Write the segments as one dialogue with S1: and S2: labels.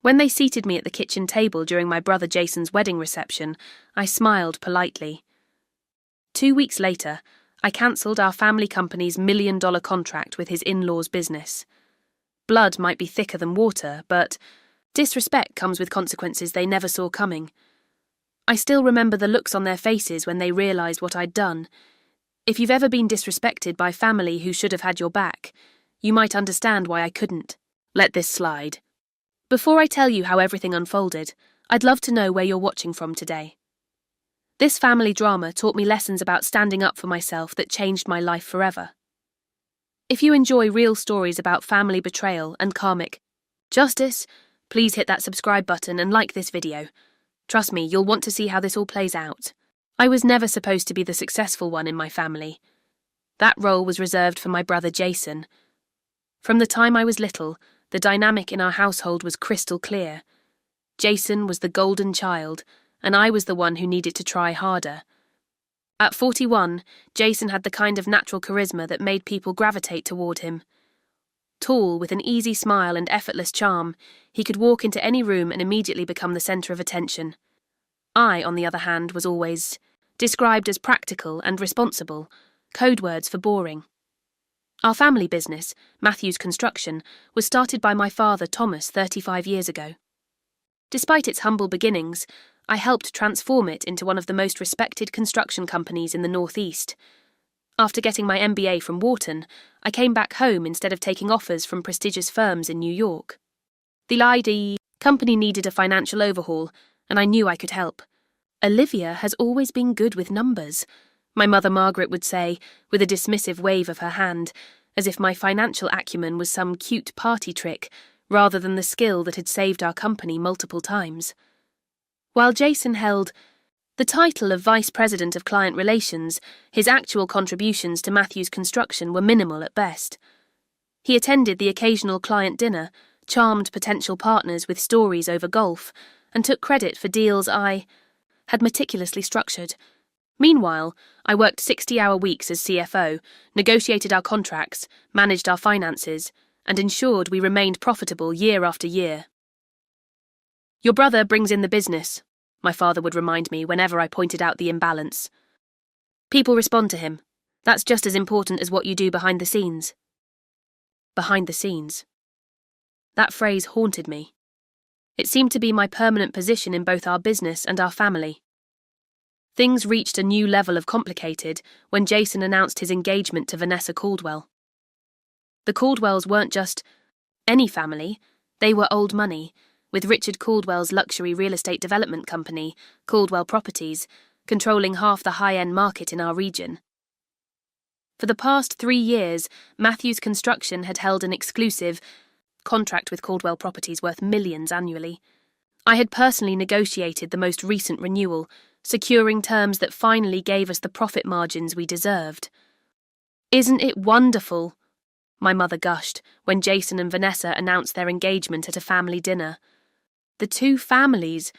S1: When they seated me at the kitchen table during my brother Jason's wedding reception, I smiled politely. 2 weeks later, I cancelled our family company's $1 million contract with his in-laws' business. Blood might be thicker than water, but disrespect comes with consequences they never saw coming. I still remember the looks on their faces when they realised what I'd done. If you've ever been disrespected by family who should have had your back, you might understand why I couldn't let this slide. Before I tell you how everything unfolded, I'd love to know where you're watching from today. This family drama taught me lessons about standing up for myself that changed my life forever. If you enjoy real stories about family betrayal and karmic justice, please hit that subscribe button and like this video. Trust me, you'll want to see how this all plays out. I was never supposed to be the successful one in my family. That role was reserved for my brother Jason. From the time I was little, the dynamic in our household was crystal clear. Jason was the golden child, and I was the one who needed to try harder. At 41, Jason had the kind of natural charisma that made people gravitate toward him. Tall, with an easy smile and effortless charm, he could walk into any room and immediately become the centre of attention. I, on the other hand, was always described as practical and responsible, code words for boring. Our family business, Matthews Construction, was started by my father Thomas 35 years ago. Despite its humble beginnings, I helped transform it into one of the most respected construction companies in the Northeast. After getting my MBA from Wharton, I came back home instead of taking offers from prestigious firms in New York. The company needed a financial overhaul, and I knew I could help. Olivia has always been good with numbers, my mother Margaret would say, with a dismissive wave of her hand, as if my financial acumen was some cute party trick, rather than the skill that had saved our company multiple times. While Jason held the title of Vice President of Client Relations, his actual contributions to Matthews Construction were minimal at best. He attended the occasional client dinner, charmed potential partners with stories over golf, and took credit for deals I had meticulously structured. Meanwhile, I worked 60-hour weeks as CFO, negotiated our contracts, managed our finances, and ensured we remained profitable year after year. "Your brother brings in the business," my father would remind me whenever I pointed out the imbalance. "People respond to him. That's just as important as what you do behind the scenes." Behind the scenes. That phrase haunted me. It seemed to be my permanent position in both our business and our family. Things reached a new level of complicated when Jason announced his engagement to Vanessa Caldwell. The Caldwells weren't just any family, they were old money, with Richard Caldwell's luxury real estate development company, Caldwell Properties, controlling half the high-end market in our region. For the past 3 years, Matthews Construction had held an exclusive contract with Caldwell Properties worth millions annually. I had personally negotiated the most recent renewal, securing terms that finally gave us the profit margins we deserved. "Isn't it wonderful?" my mother gushed when Jason and Vanessa announced their engagement at a family dinner. The two families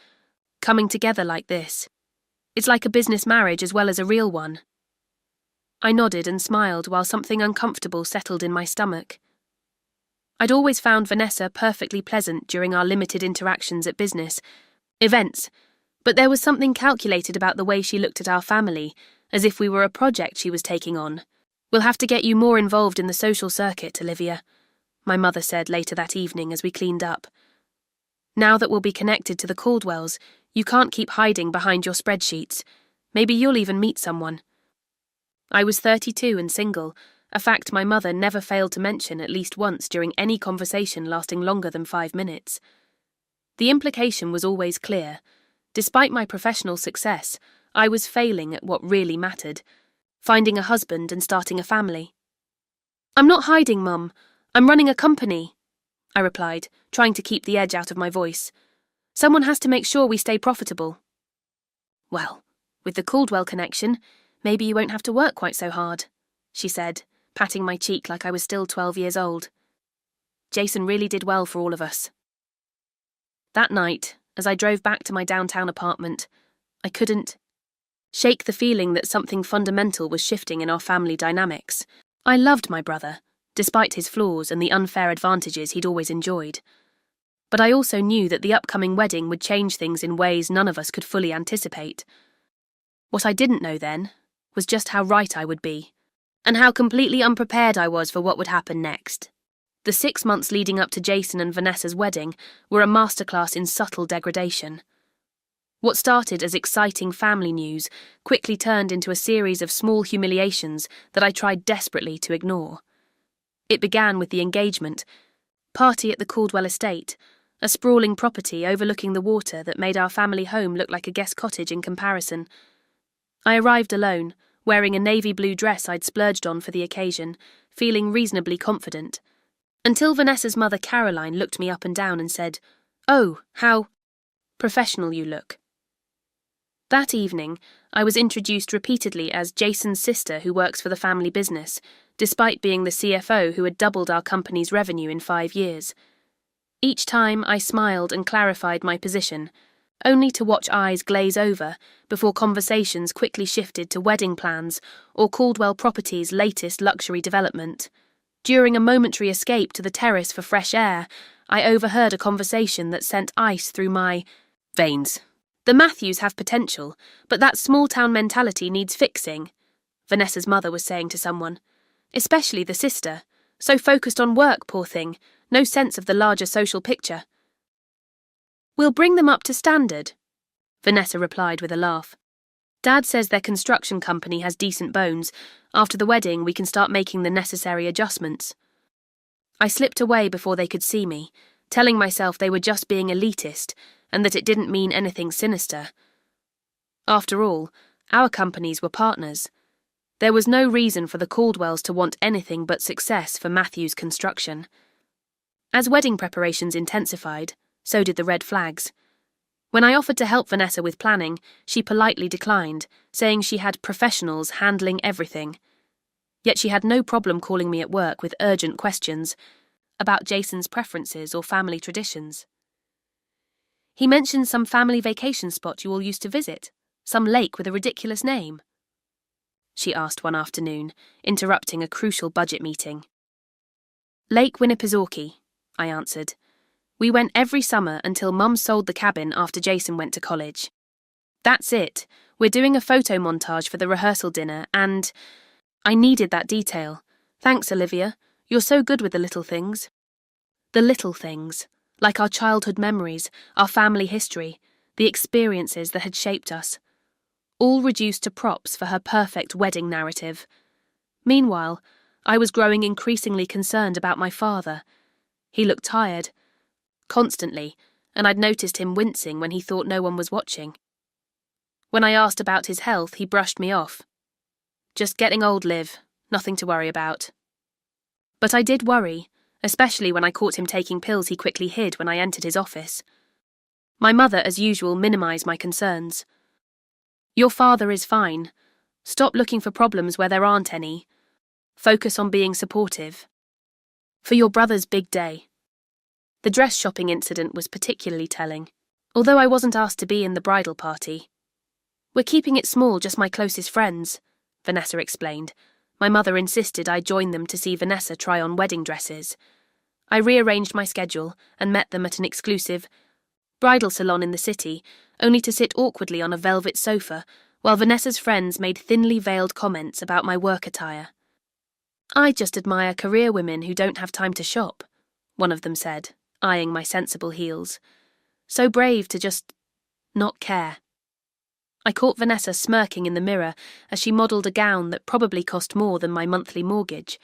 S1: coming together like this. It's like a business marriage as well as a real one. I nodded and smiled while something uncomfortable settled in my stomach. I'd always found Vanessa perfectly pleasant during our limited interactions at business events, but there was something calculated about the way she looked at our family, as if we were a project she was taking on. "We'll have to get you more involved in the social circuit, Olivia," my mother said later that evening as we cleaned up. "Now that we'll be connected to the Caldwells, you can't keep hiding behind your spreadsheets. Maybe you'll even meet someone." I was 32 and single, a fact my mother never failed to mention at least once during any conversation lasting longer than 5 minutes. The implication was always clear. Despite my professional success, I was failing at what really mattered, finding a husband and starting a family. "I'm not hiding, Mum. I'm running a company," I replied, trying to keep the edge out of my voice. "Someone has to make sure we stay profitable." "Well, with the Caldwell connection, maybe you won't have to work quite so hard," she said, patting my cheek like I was still 12 years old. Jason really did well for all of us. That night, as I drove back to my downtown apartment, I couldn't shake the feeling that something fundamental was shifting in our family dynamics. I loved my brother, despite his flaws and the unfair advantages he'd always enjoyed. But I also knew that the upcoming wedding would change things in ways none of us could fully anticipate. What I didn't know then was just how right I would be, and how completely unprepared I was for what would happen next. The 6 months leading up to Jason and Vanessa's wedding were a masterclass in subtle degradation. What started as exciting family news quickly turned into a series of small humiliations that I tried desperately to ignore. It began with the engagement party at the Caldwell estate, a sprawling property overlooking the water that made our family home look like a guest cottage in comparison. I arrived alone, wearing a navy blue dress I'd splurged on for the occasion, feeling reasonably confident, until Vanessa's mother Caroline looked me up and down and said, "Oh, how professional you look." That evening, I was introduced repeatedly as Jason's sister who works for the family business, despite being the CFO who had doubled our company's revenue in 5 years. Each time I smiled and clarified my position, only to watch eyes glaze over before conversations quickly shifted to wedding plans or Caldwell Properties' latest luxury development. During a momentary escape to the terrace for fresh air, I overheard a conversation that sent ice through my veins. "The Matthews have potential, but that small-town mentality needs fixing," Vanessa's mother was saying to someone. "Especially the sister. So focused on work, poor thing. No sense of the larger social picture." "We'll bring them up to standard," Vanessa replied with a laugh. "Dad says their construction company has decent bones. After the wedding, we can start making the necessary adjustments." I slipped away before they could see me, telling myself they were just being elitist and that it didn't mean anything sinister. After all, our companies were partners. There was no reason for the Caldwells to want anything but success for Matthew's construction. As wedding preparations intensified, so did the red flags. When I offered to help Vanessa with planning, she politely declined, saying she had professionals handling everything. Yet she had no problem calling me at work with urgent questions about Jason's preferences or family traditions. "He mentioned some family vacation spot you all used to visit, some lake with a ridiculous name," she asked one afternoon, interrupting a crucial budget meeting. "Lake Winnipesaukee," I answered. "We went every summer until Mum sold the cabin after Jason went to college." "That's it. We're doing a photo montage for the rehearsal dinner and—" I needed that detail. "Thanks, Olivia. You're so good with the little things." The little things, like our childhood memories, our family history, the experiences that had shaped us, all reduced to props for her perfect wedding narrative. Meanwhile, I was growing increasingly concerned about my father. He looked tired, constantly, and I'd noticed him wincing when he thought no one was watching. When I asked about his health, he brushed me off. "Just getting old, Liv. Nothing to worry about." But I did worry, especially when I caught him taking pills he quickly hid when I entered his office. My mother, as usual, minimised my concerns. "Your father is fine. Stop looking for problems where there aren't any. Focus on being supportive. For your brother's big day." The dress shopping incident was particularly telling, although I wasn't asked to be in the bridal party. "We're keeping it small, just my closest friends," Vanessa explained. My mother insisted I join them to see Vanessa try on wedding dresses. I rearranged my schedule and met them at an exclusive bridal salon in the city, only to sit awkwardly on a velvet sofa while Vanessa's friends made thinly veiled comments about my work attire. "I just admire career women who don't have time to shop," one of them said, eyeing my sensible heels. "So brave to just not care." I caught Vanessa smirking in the mirror as she modelled a gown that probably cost more than my monthly mortgage.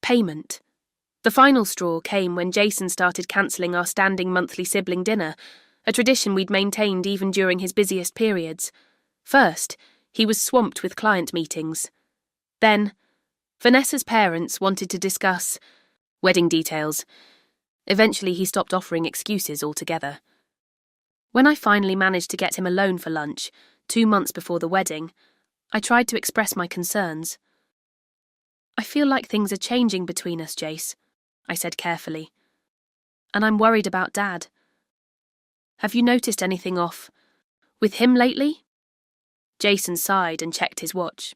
S1: Payment. The final straw came when Jason started cancelling our standing monthly sibling dinner, a tradition we'd maintained even during his busiest periods. First, he was swamped with client meetings. Then, Vanessa's parents wanted to discuss wedding details. Eventually, he stopped offering excuses altogether. When I finally managed to get him alone for lunch, 2 months before the wedding, I tried to express my concerns. "I feel like things are changing between us, Jace," I said carefully. "And I'm worried about Dad. Have you noticed anything off with him lately?" Jason sighed and checked his watch.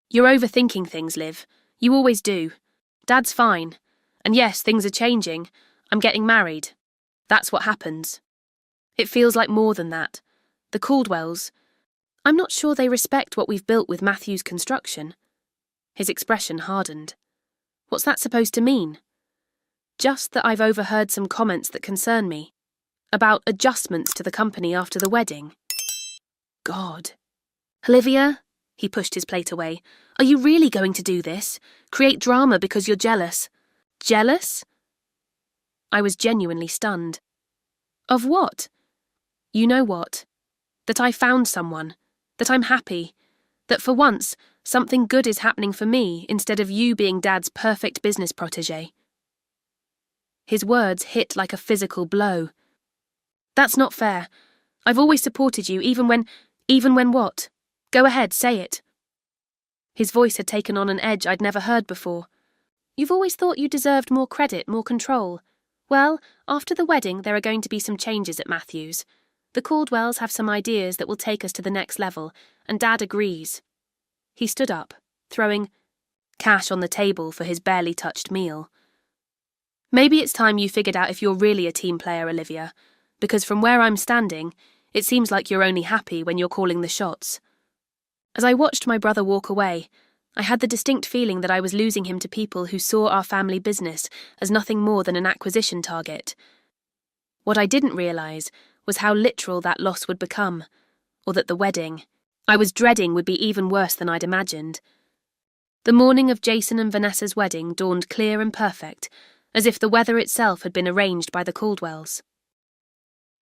S1: "You're overthinking things, Liv. You always do. Dad's fine. And yes, things are changing. I'm getting married." That's what happens. It feels like more than that. The Caldwells, I'm not sure they respect what we've built with Matthew's construction. His expression hardened. What's that supposed to mean? Just that I've overheard some comments that concern me. About adjustments to the company after the wedding. God. Olivia, he pushed his plate away. Are you really going to do this? Create drama because you're jealous? Jealous? I was genuinely stunned. Of what? You know what? That I found someone. That I'm happy. That for once, something good is happening for me instead of you being Dad's perfect business protégé. His words hit like a physical blow. That's not fair. I've always supported you, even when what? Go ahead, say it. His voice had taken on an edge I'd never heard before. You've always thought you deserved more credit, more control. Well, after the wedding, there are going to be some changes at Matthew's. The Caldwells have some ideas that will take us to the next level, and Dad agrees. He stood up, throwing cash on the table for his barely touched meal. Maybe it's time you figured out if you're really a team player, Olivia, because from where I'm standing, it seems like you're only happy when you're calling the shots. As I watched my brother walk away, I had the distinct feeling that I was losing him to people who saw our family business as nothing more than an acquisition target. What I didn't realise was how literal that loss would become, or that the wedding I was dreading would be even worse than I'd imagined. The morning of Jason and Vanessa's wedding dawned clear and perfect, as if the weather itself had been arranged by the Caldwells.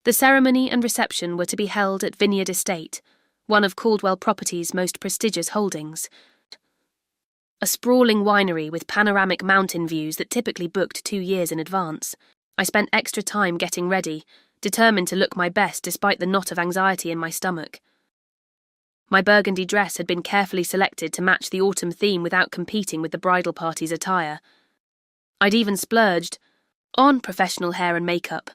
S1: The ceremony and reception were to be held at Vineyard Estate, one of Caldwell Properties' most prestigious holdings. A sprawling winery with panoramic mountain views that typically booked 2 years in advance. I spent extra time getting ready, determined to look my best despite the knot of anxiety in my stomach. My burgundy dress had been carefully selected to match the autumn theme without competing with the bridal party's attire. I'd even splurged on professional hair and makeup,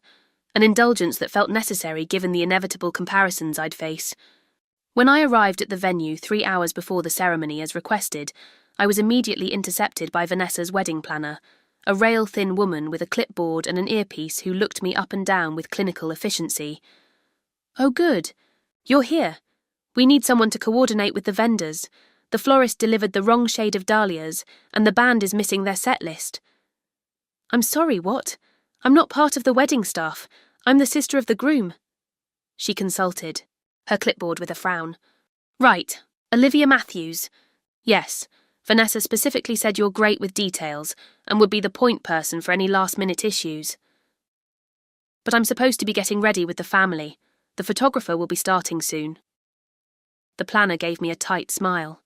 S1: an indulgence that felt necessary given the inevitable comparisons I'd face. When I arrived at the venue 3 hours before the ceremony as requested, I was immediately intercepted by Vanessa's wedding planner, a rail-thin woman with a clipboard and an earpiece who looked me up and down with clinical efficiency. Oh good, you're here. We need someone to coordinate with the vendors. The florist delivered the wrong shade of dahlias, and the band is missing their set list. I'm sorry, what? I'm not part of the wedding staff. I'm the sister of the groom. She consulted, her clipboard with a frown. Right, Olivia Matthews. Yes, Vanessa specifically said you're great with details and would be the point person for any last-minute issues. But I'm supposed to be getting ready with the family. The photographer will be starting soon. The planner gave me a tight smile.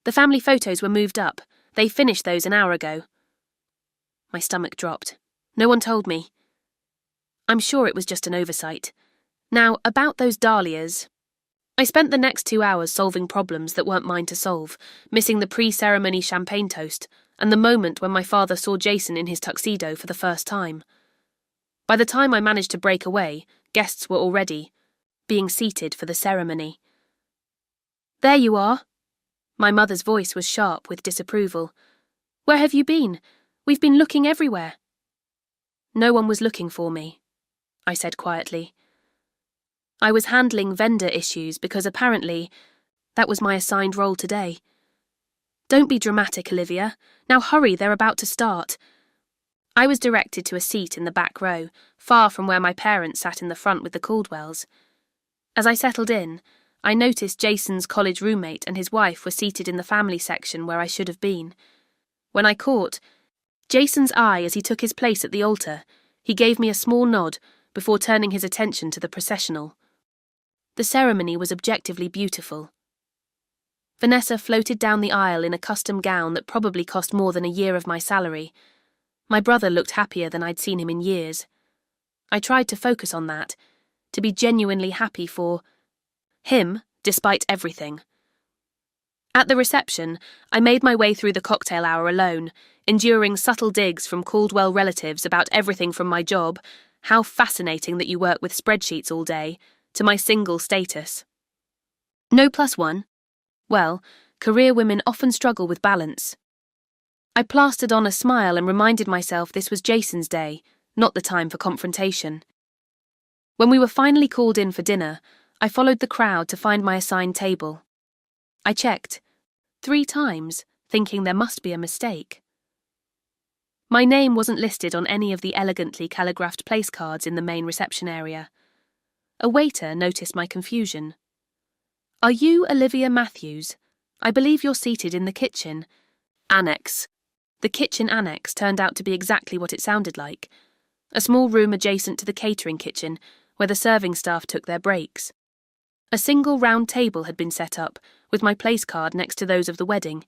S1: The family photos were moved up. They finished those an hour ago. My stomach dropped. No one told me. I'm sure it was just an oversight. Now, about those dahlias. I spent the next 2 hours solving problems that weren't mine to solve, missing the pre-ceremony champagne toast and the moment when my father saw Jason in his tuxedo for the first time. By the time I managed to break away, guests were already being seated for the ceremony. There you are. My mother's voice was sharp with disapproval. Where have you been? We've been looking everywhere. No one was looking for me, I said quietly. I was handling vendor issues because apparently that was my assigned role today. Don't be dramatic, Olivia. Now hurry, they're about to start. I was directed to a seat in the back row, far from where my parents sat in the front with the Caldwells. As I settled in, I noticed Jason's college roommate and his wife were seated in the family section where I should have been. When I caught Jason's eye as he took his place at the altar, he gave me a small nod before turning his attention to the processional. The ceremony was objectively beautiful. Vanessa floated down the aisle in a custom gown that probably cost more than a year of my salary. My brother looked happier than I'd seen him in years. I tried to focus on that, to be genuinely happy for him, despite everything. At the reception, I made my way through the cocktail hour alone, enduring subtle digs from Caldwell relatives about everything from my job, how fascinating that you work with spreadsheets all day, to my single status. No +1. Well, career women often struggle with balance. I plastered on a smile and reminded myself this was Jason's day, not the time for confrontation. When we were finally called in for dinner, I followed the crowd to find my assigned table. I checked 3 times, thinking there must be a mistake. My name wasn't listed on any of the elegantly calligraphed place cards in the main reception area. A waiter noticed my confusion. "Are you Olivia Matthews? I believe you're seated in the kitchen." Annex. The kitchen annex turned out to be exactly what it sounded like. A small room adjacent to the catering kitchen, where the serving staff took their breaks. A single round table had been set up, with my place card next to those of the wedding.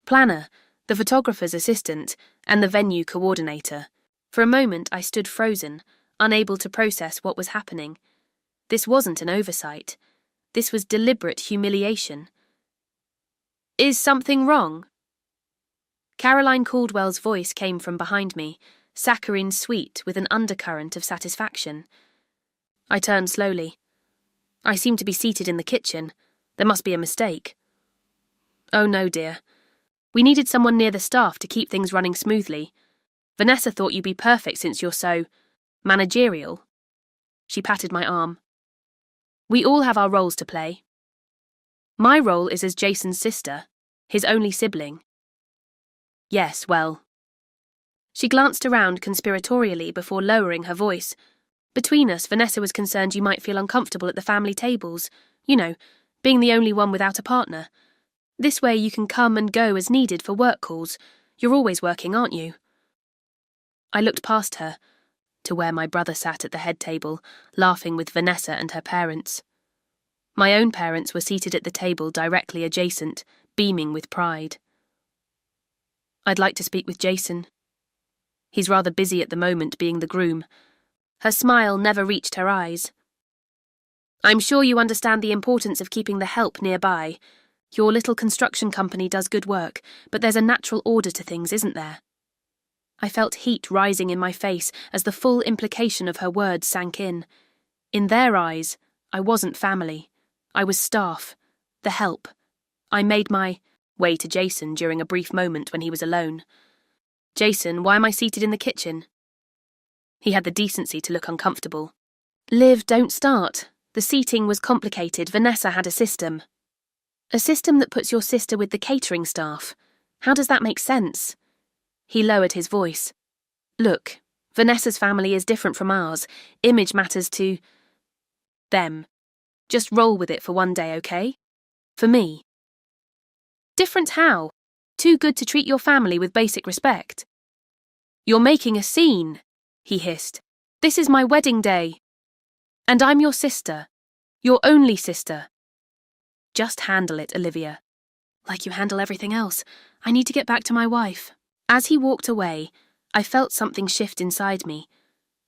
S1: Planner, the photographer's assistant, and the venue coordinator. For a moment I stood frozen, unable to process what was happening. This wasn't an oversight. This was deliberate humiliation. "Is something wrong?" Caroline Caldwell's voice came from behind me, saccharine sweet with an undercurrent of satisfaction. I turned slowly. "I seem to be seated in the kitchen. There must be a mistake." "Oh no, dear. We needed someone near the staff to keep things running smoothly. Vanessa thought you'd be perfect since you're so managerial." She patted my arm. "We all have our roles to play. My role is as Jason's sister, his only sibling." "Yes, well." She glanced around conspiratorially before lowering her voice. "Between us, Vanessa was concerned you might feel uncomfortable at the family tables. You know, being the only one without a partner. This way you can come and go as needed for work calls. You're always working, aren't you?" I looked past her, to where my brother sat at the head table, laughing with Vanessa and her parents. My own parents were seated at the table directly adjacent, beaming with pride. "I'd like to speak with Jason. He's rather busy at the moment being the groom." Her smile never reached her eyes. "I'm sure you understand the importance of keeping the help nearby. Your little construction company does good work, but there's a natural order to things, isn't there?" I felt heat rising in my face as the full implication of her words sank in. In their eyes, I wasn't family. I was staff. The help. I made my way to Jason during a brief moment when he was alone. "Jason, why am I seated in the kitchen?" He had the decency to look uncomfortable. "Liv, don't start. The seating was complicated. Vanessa had a system." "A system that puts your sister with the catering staff. How does that make sense?" He lowered his voice. "Look, Vanessa's family is different from ours. Image matters to them. Just roll with it for one day, okay? For me." "Different how? Too good to treat your family with basic respect." "You're making a scene," he hissed. "This is my wedding day. And I'm your sister. Your only sister. Just handle it, Olivia. Like you handle everything else. I need to get back to my wife." As he walked away, I felt something shift inside me.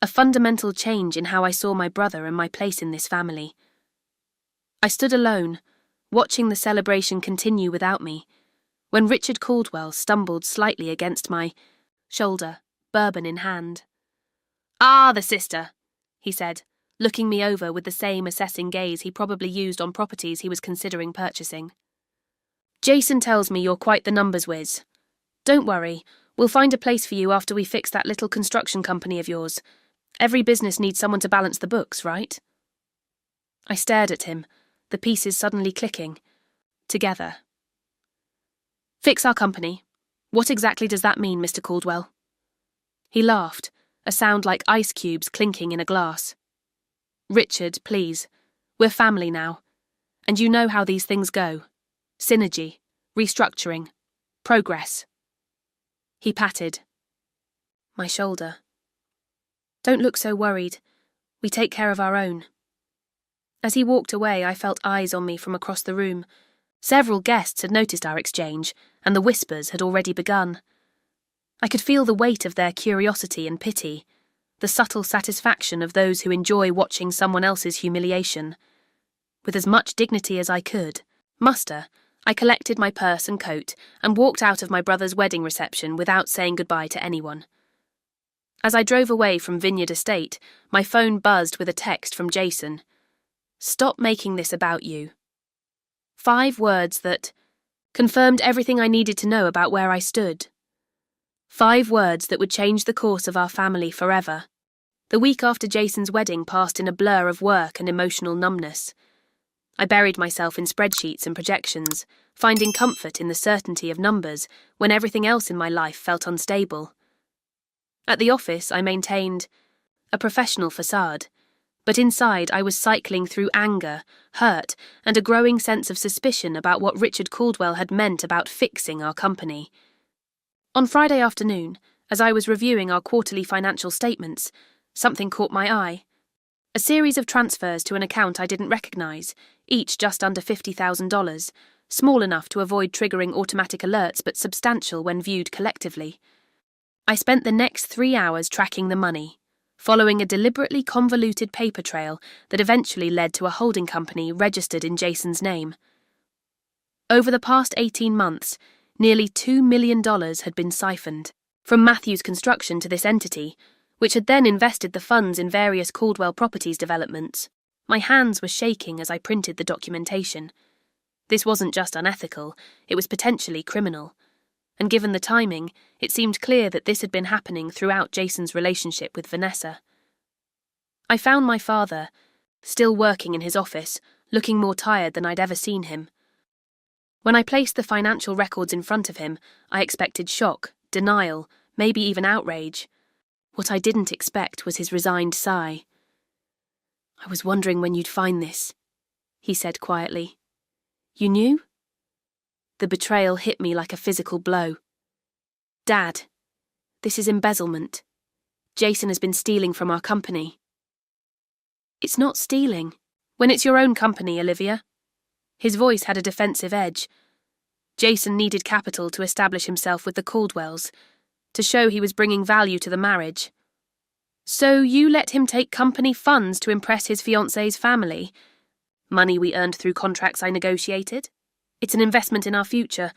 S1: A fundamental change in how I saw my brother and my place in this family. I stood alone, watching the celebration continue without me, when Richard Caldwell stumbled slightly against my shoulder, bourbon in hand. "Ah, the sister," he said, looking me over with the same assessing gaze he probably used on properties he was considering purchasing. "Jason tells me you're quite the numbers whiz. Don't worry, we'll find a place for you after we fix that little construction company of yours. Every business needs someone to balance the books, right?" I stared at him, the pieces suddenly clicking. Together. "Fix our company. What exactly does that mean, Mr. Caldwell?" He laughed, a sound like ice cubes clinking in a glass. "Richard, please. We're family now. And you know how these things go. Synergy, restructuring, progress." He patted my shoulder. "Don't look so worried. We take care of our own." As he walked away, I felt eyes on me from across the room. Several guests had noticed our exchange, and the whispers had already begun. I could feel the weight of their curiosity and pity, the subtle satisfaction of those who enjoy watching someone else's humiliation. With as much dignity as I could muster, I collected my purse and coat and walked out of my brother's wedding reception without saying goodbye to anyone. As I drove away from Vineyard Estate, my phone buzzed with a text from Jason. "Stop making this about you." 5 words that confirmed everything I needed to know about where I stood. 5 words that would change the course of our family forever. The week after Jason's wedding passed in a blur of work and emotional numbness. I buried myself in spreadsheets and projections, finding comfort in the certainty of numbers when everything else in my life felt unstable. At the office, I maintained a professional facade, but inside I was cycling through anger, hurt, and a growing sense of suspicion about what Richard Caldwell had meant about fixing our company. On Friday afternoon, as I was reviewing our quarterly financial statements, something caught my eye. A series of transfers to an account I didn't recognize, each just under $50,000, small enough to avoid triggering automatic alerts but substantial when viewed collectively. I spent the next 3 hours tracking the money, following a deliberately convoluted paper trail that eventually led to a holding company registered in Jason's name. Over the past 18 months, nearly $2 million had been siphoned from Matthews Construction to this entity, which had then invested the funds in various Caldwell Properties developments. My hands were shaking as I printed the documentation. This wasn't just unethical, it was potentially criminal. And given the timing, it seemed clear that this had been happening throughout Jason's relationship with Vanessa. I found my father, still working in his office, looking more tired than I'd ever seen him. When I placed the financial records in front of him, I expected shock, denial, maybe even outrage. What I didn't expect was his resigned sigh. "I was wondering when you'd find this," he said quietly. "You knew?" The betrayal hit me like a physical blow. "Dad, this is embezzlement. Jason has been stealing from our company." "It's not stealing. When it's your own company, Olivia." His voice had a defensive edge. Jason needed capital to establish himself with the Caldwells, to show he was bringing value to the marriage. "So you let him take company funds to impress his fiancée's family? Money we earned through contracts I negotiated? It's an investment in our future.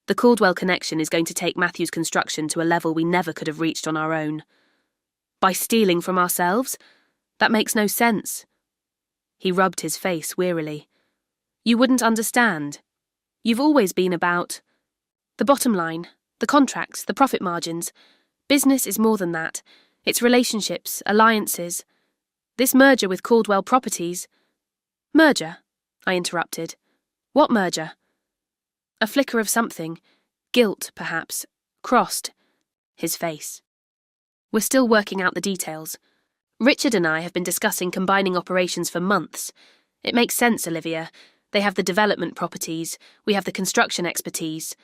S1: The Caldwell connection is going to take Matthews Construction to a level we never could have reached on our own. By stealing from ourselves? That makes no sense." He rubbed his face wearily. "You wouldn't understand. You've always been about the bottom line, the contracts, the profit margins. Business is more than that. It's relationships, alliances. This merger with Caldwell Properties—" "Merger?" I interrupted. "What merger?" A flicker of something, guilt perhaps, crossed his face. "We're still working out the details. Richard and I have been discussing combining operations for months. It makes sense, Olivia. They have the development properties, we have the construction expertise."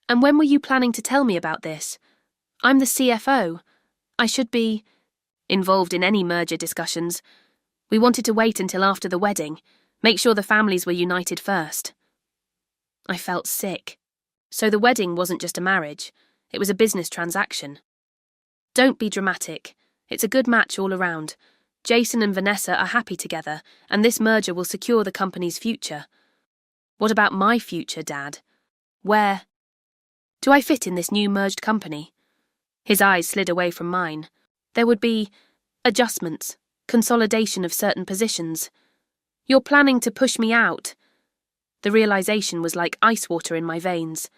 S1: "And when were you planning to tell me about this? I'm the CFO. I should be involved in any merger discussions. We wanted to wait until after the wedding, make sure the families were united first." I felt sick. So the wedding wasn't just a marriage, it was a business transaction. "Don't be dramatic. It's a good match all around. Jason and Vanessa are happy together, and this merger will secure the company's future." "What about my future, Dad? Where do I fit in this new merged company?" His eyes slid away from mine. "There would be adjustments, consolidation of certain positions. You're planning to push me out." The realization was like ice water in my veins.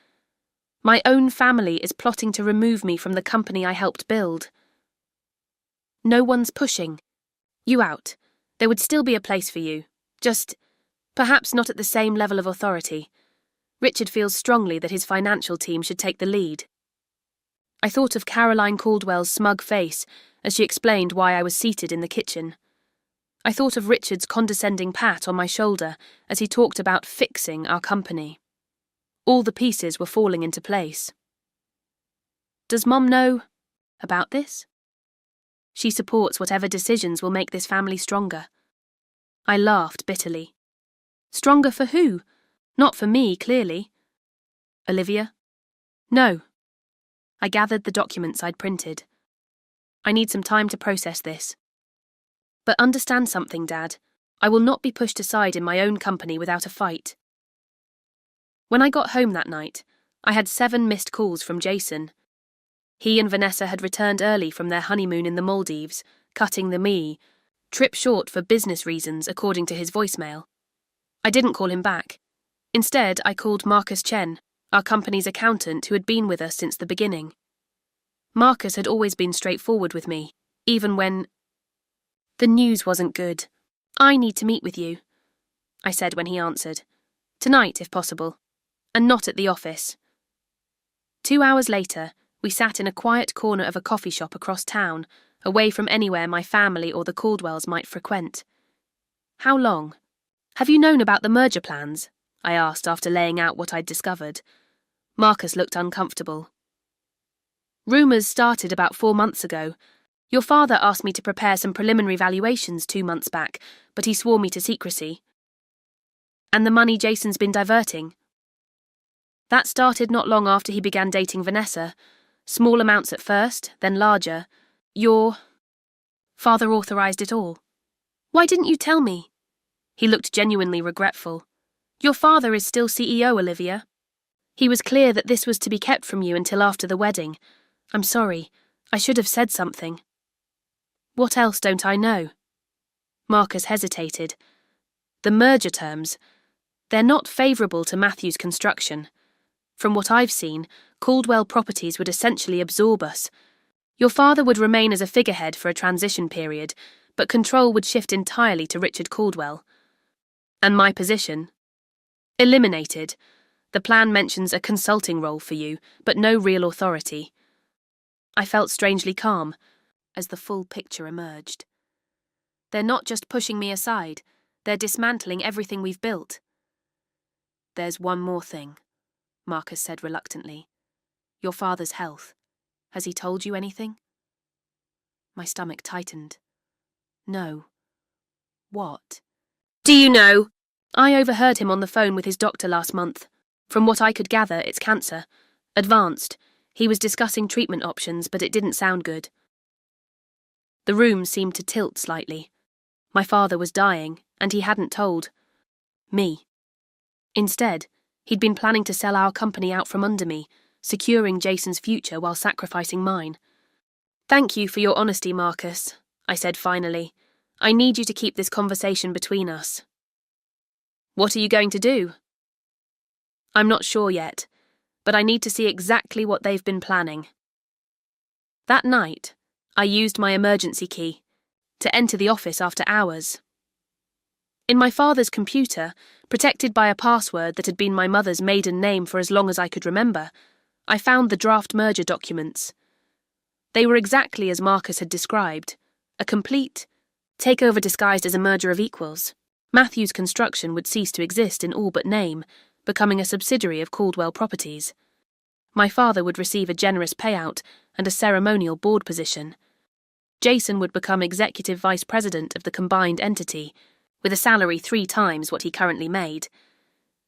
S1: My own family is plotting to remove me from the company I helped build. "No one's pushing you out. There would still be a place for you. Just, perhaps not at the same level of authority. Richard feels strongly that his financial team should take the lead." I thought of Caroline Caldwell's smug face as she explained why I was seated in the kitchen. I thought of Richard's condescending pat on my shoulder as he talked about fixing our company. All the pieces were falling into place. "Does Mom know about this?" "She supports whatever decisions will make this family stronger." I laughed bitterly. "Stronger for who? Not for me, clearly." "Olivia?" "No." I gathered the documents I'd printed. "I need some time to process this. But understand something, Dad. I will not be pushed aside in my own company without a fight." When I got home that night, I had 7 missed calls from Jason. He and Vanessa had returned early from their honeymoon in the Maldives, cutting the trip short for business reasons, according to his voicemail. I didn't call him back. Instead, I called Marcus Chen, our company's accountant who had been with us since the beginning. Marcus had always been straightforward with me, even when the news wasn't good. "I need to meet with you," I said when he answered. "Tonight, if possible, and not at the office." 2 hours later, we sat in a quiet corner of a coffee shop across town, away from anywhere my family or the Caldwells might frequent. "How long? Have you known about the merger plans?" I asked after laying out what I'd discovered. Marcus looked uncomfortable. "Rumours started about 4 months ago. Your father asked me to prepare some preliminary valuations 2 months back, but he swore me to secrecy." "And the money Jason's been diverting?" "That started not long after he began dating Vanessa. Small amounts at first, then larger. Your father authorised it all." "Why didn't you tell me?" He looked genuinely regretful. "Your father is still CEO, Olivia. He was clear that this was to be kept from you until after the wedding. I'm sorry. I should have said something." "What else don't I know?" Marcus hesitated. "The merger terms. They're not favourable to Matthew's construction. From what I've seen, Caldwell Properties would essentially absorb us. Your father would remain as a figurehead for a transition period, but control would shift entirely to Richard Caldwell. And my position? Eliminated. The plan mentions a consulting role for you, but no real authority." I felt strangely calm as the full picture emerged. "They're not just pushing me aside, they're dismantling everything we've built." "There's one more thing," Marcus said reluctantly. "Your father's health. Has he told you anything?" My stomach tightened. "No." "What?" "Do you know? I overheard him on the phone with his doctor last month. From what I could gather, it's cancer. Advanced. He was discussing treatment options, but it didn't sound good." The room seemed to tilt slightly. My father was dying, and he hadn't told me. Instead, he'd been planning to sell our company out from under me, securing Jason's future while sacrificing mine. "Thank you for your honesty, Marcus," I said finally. "I need you to keep this conversation between us." "What are you going to do?" "I'm not sure yet, but I need to see exactly what they've been planning." That night, I used my emergency key to enter the office after hours. In my father's computer, protected by a password that had been my mother's maiden name for as long as I could remember, I found the draft merger documents. They were exactly as Marcus had described, a complete takeover disguised as a merger of equals. Matthew's Construction would cease to exist in all but name, becoming a subsidiary of Caldwell Properties. My father would receive a generous payout and a ceremonial board position. Jason would become executive vice president of the combined entity, with a salary 3 times what he currently made.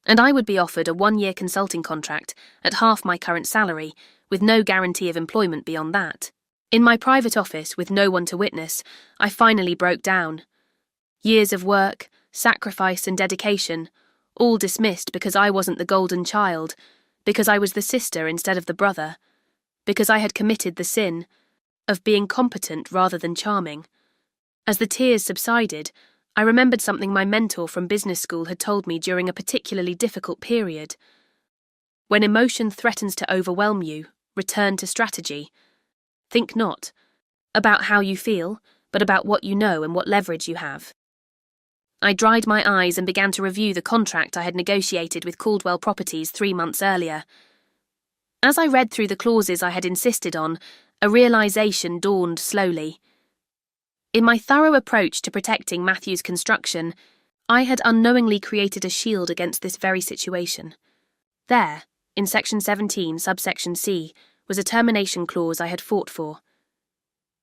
S1: And I would be offered a 1-year consulting contract at half my current salary, with no guarantee of employment beyond that. In my private office, with no one to witness, I finally broke down. Years of work, sacrifice and dedication, all dismissed because I wasn't the golden child, because I was the sister instead of the brother, because I had committed the sin of being competent rather than charming. As the tears subsided, I remembered something my mentor from business school had told me during a particularly difficult period. When emotion threatens to overwhelm you, return to strategy. Think not about how you feel, but about what you know and what leverage you have. I dried my eyes and began to review the contract I had negotiated with Caldwell Properties 3 months earlier. As I read through the clauses I had insisted on, a realization dawned slowly. In my thorough approach to protecting Matthew's Construction, I had unknowingly created a shield against this very situation. There, in Section 17, subsection C, was a termination clause I had fought for.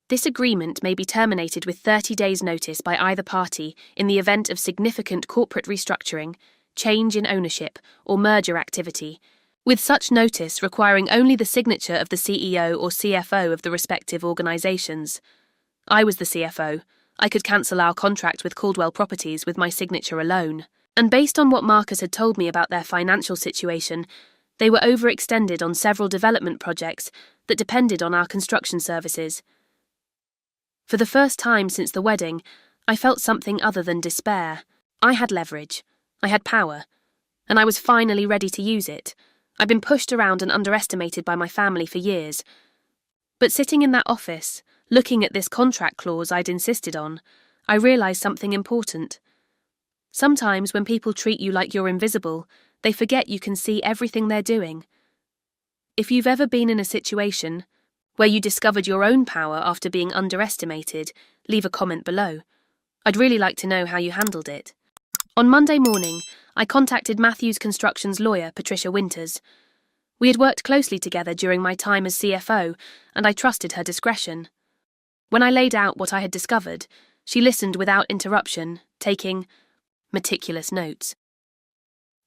S1: This agreement may be terminated with 30 days' notice by either party in the event of significant corporate restructuring, change in ownership, or merger activity, with such notice requiring only the signature of the CEO or CFO of the respective organisations. I was the CFO. I could cancel our contract with Caldwell Properties with my signature alone. And based on what Marcus had told me about their financial situation, they were overextended on several development projects that depended on our construction services. For the first time since the wedding, I felt something other than despair. I had leverage. I had power. And I was finally ready to use it. I'd been pushed around and underestimated by my family for years. But sitting in that office, Looking at this contract clause I'd insisted on, I realised something important. Sometimes when people treat you like you're invisible, they forget you can see everything they're doing. If you've ever been in a situation where you discovered your own power after being underestimated, leave a comment below. I'd really like to know how you handled it. On Monday morning, I contacted Matthews Construction's lawyer, Patricia Winters. We had worked closely together during my time as CFO, and I trusted her discretion. When I laid out what I had discovered, she listened without interruption, taking meticulous notes.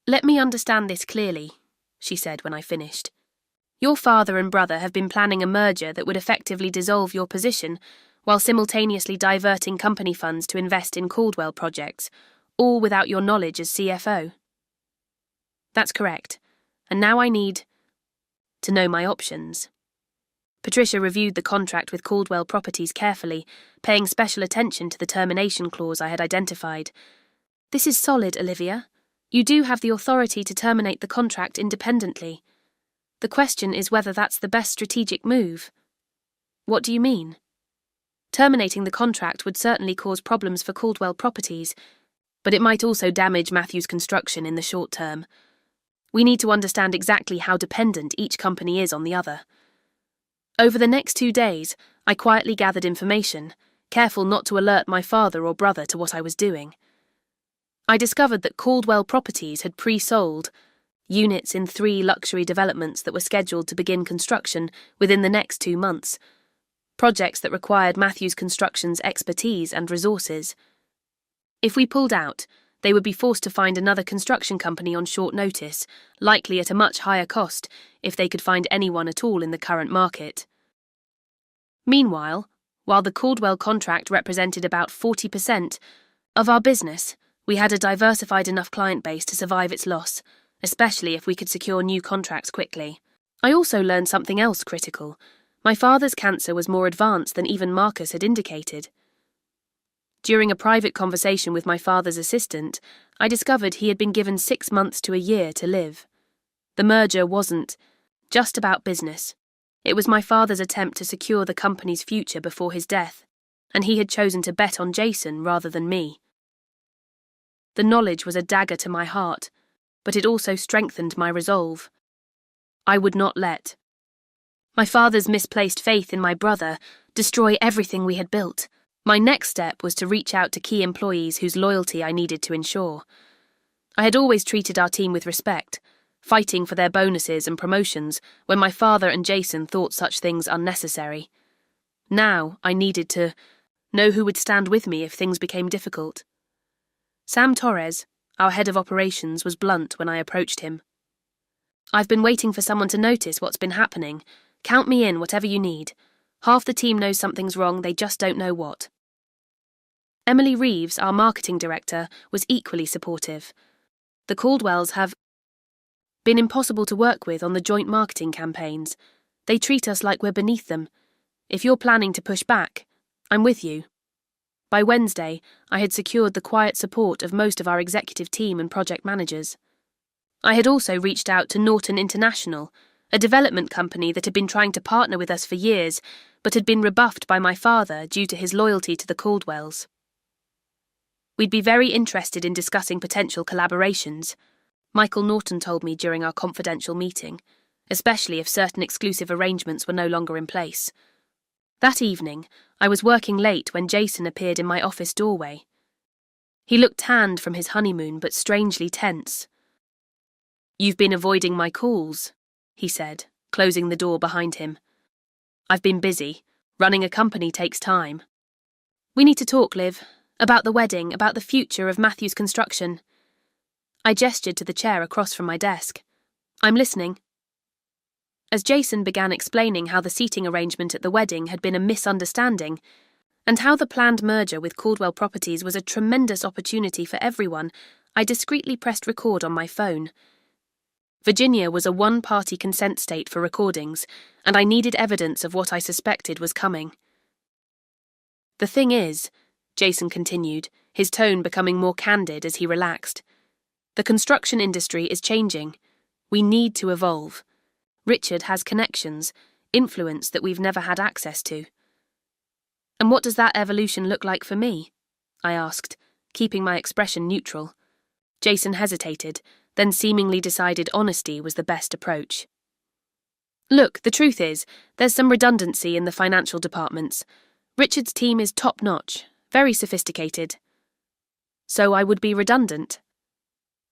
S1: "Let me understand this clearly," she said when I finished. "Your father and brother have been planning a merger that would effectively dissolve your position, while simultaneously diverting company funds to invest in Caldwell projects, all without your knowledge as CFO." "That's correct, and now I need to know my options." Patricia reviewed the contract with Caldwell Properties carefully, paying special attention to the termination clause I had identified. "This is solid, Olivia. You do have the authority to terminate the contract independently. The question is whether that's the best strategic move." "What do you mean?" "Terminating the contract would certainly cause problems for Caldwell Properties, but it might also damage Matthews Construction in the short term. We need to understand exactly how dependent each company is on the other." Over the next 2 days, I quietly gathered information, careful not to alert my father or brother to what I was doing. I discovered that Caldwell Properties had pre-sold units in 3 luxury developments that were scheduled to begin construction within the next 2 months, projects that required Matthews Construction's expertise and resources. If we pulled out, they would be forced to find another construction company on short notice, likely at a much higher cost if they could find anyone at all in the current market. Meanwhile, while the Caldwell contract represented about 40% of our business, we had a diversified enough client base to survive its loss, especially if we could secure new contracts quickly. I also learned something else critical. My father's cancer was more advanced than even Marcus had indicated. During a private conversation with my father's assistant, I discovered he had been given 6 months to a year to live. The merger wasn't just about business. It was my father's attempt to secure the company's future before his death, and he had chosen to bet on Jason rather than me. The knowledge was a dagger to my heart, but it also strengthened my resolve. I would not let my father's misplaced faith in my brother destroy everything we had built. My next step was to reach out to key employees whose loyalty I needed to ensure. I had always treated our team with respect, fighting for their bonuses and promotions when my father and Jason thought such things unnecessary. Now I needed to know who would stand with me if things became difficult. Sam Torres, our head of operations, was blunt when I approached him. "I've been waiting for someone to notice what's been happening. Count me in, whatever you need. Half the team knows something's wrong, they just don't know what." Emily Reeves, our marketing director, was equally supportive. "The Caldwells have been impossible to work with on the joint marketing campaigns. They treat us like we're beneath them. If you're planning to push back, I'm with you." By Wednesday, I had secured the quiet support of most of our executive team and project managers. I had also reached out to Norton International, a development company that had been trying to partner with us for years, but had been rebuffed by my father due to his loyalty to the Caldwells. "We'd be very interested in discussing potential collaborations," Michael Norton told me during our confidential meeting, especially if certain exclusive arrangements were no longer in place. That evening, I was working late when Jason appeared in my office doorway. He looked tanned from his honeymoon but strangely tense. "You've been avoiding my calls," he said, closing the door behind him. "I've been busy. Running a company takes time." "We need to talk, Liv. About the wedding, about the future of Matthews Construction." I gestured to the chair across from my desk. "I'm listening." As Jason began explaining how the seating arrangement at the wedding had been a misunderstanding, and how the planned merger with Caldwell Properties was a tremendous opportunity for everyone, I discreetly pressed record on my phone. Virginia was a one-party consent state for recordings, and I needed evidence of what I suspected was coming. "The thing is," Jason continued, his tone becoming more candid as he relaxed, "the construction industry is changing. We need to evolve. Richard has connections, influence that we've never had access to. And what does that evolution look like for me? I asked, keeping my expression neutral. Jason hesitated, then seemingly decided honesty was the best approach. Look, the truth is, there's some redundancy in the financial departments. Richard's team is top-notch, very sophisticated. So I would be redundant?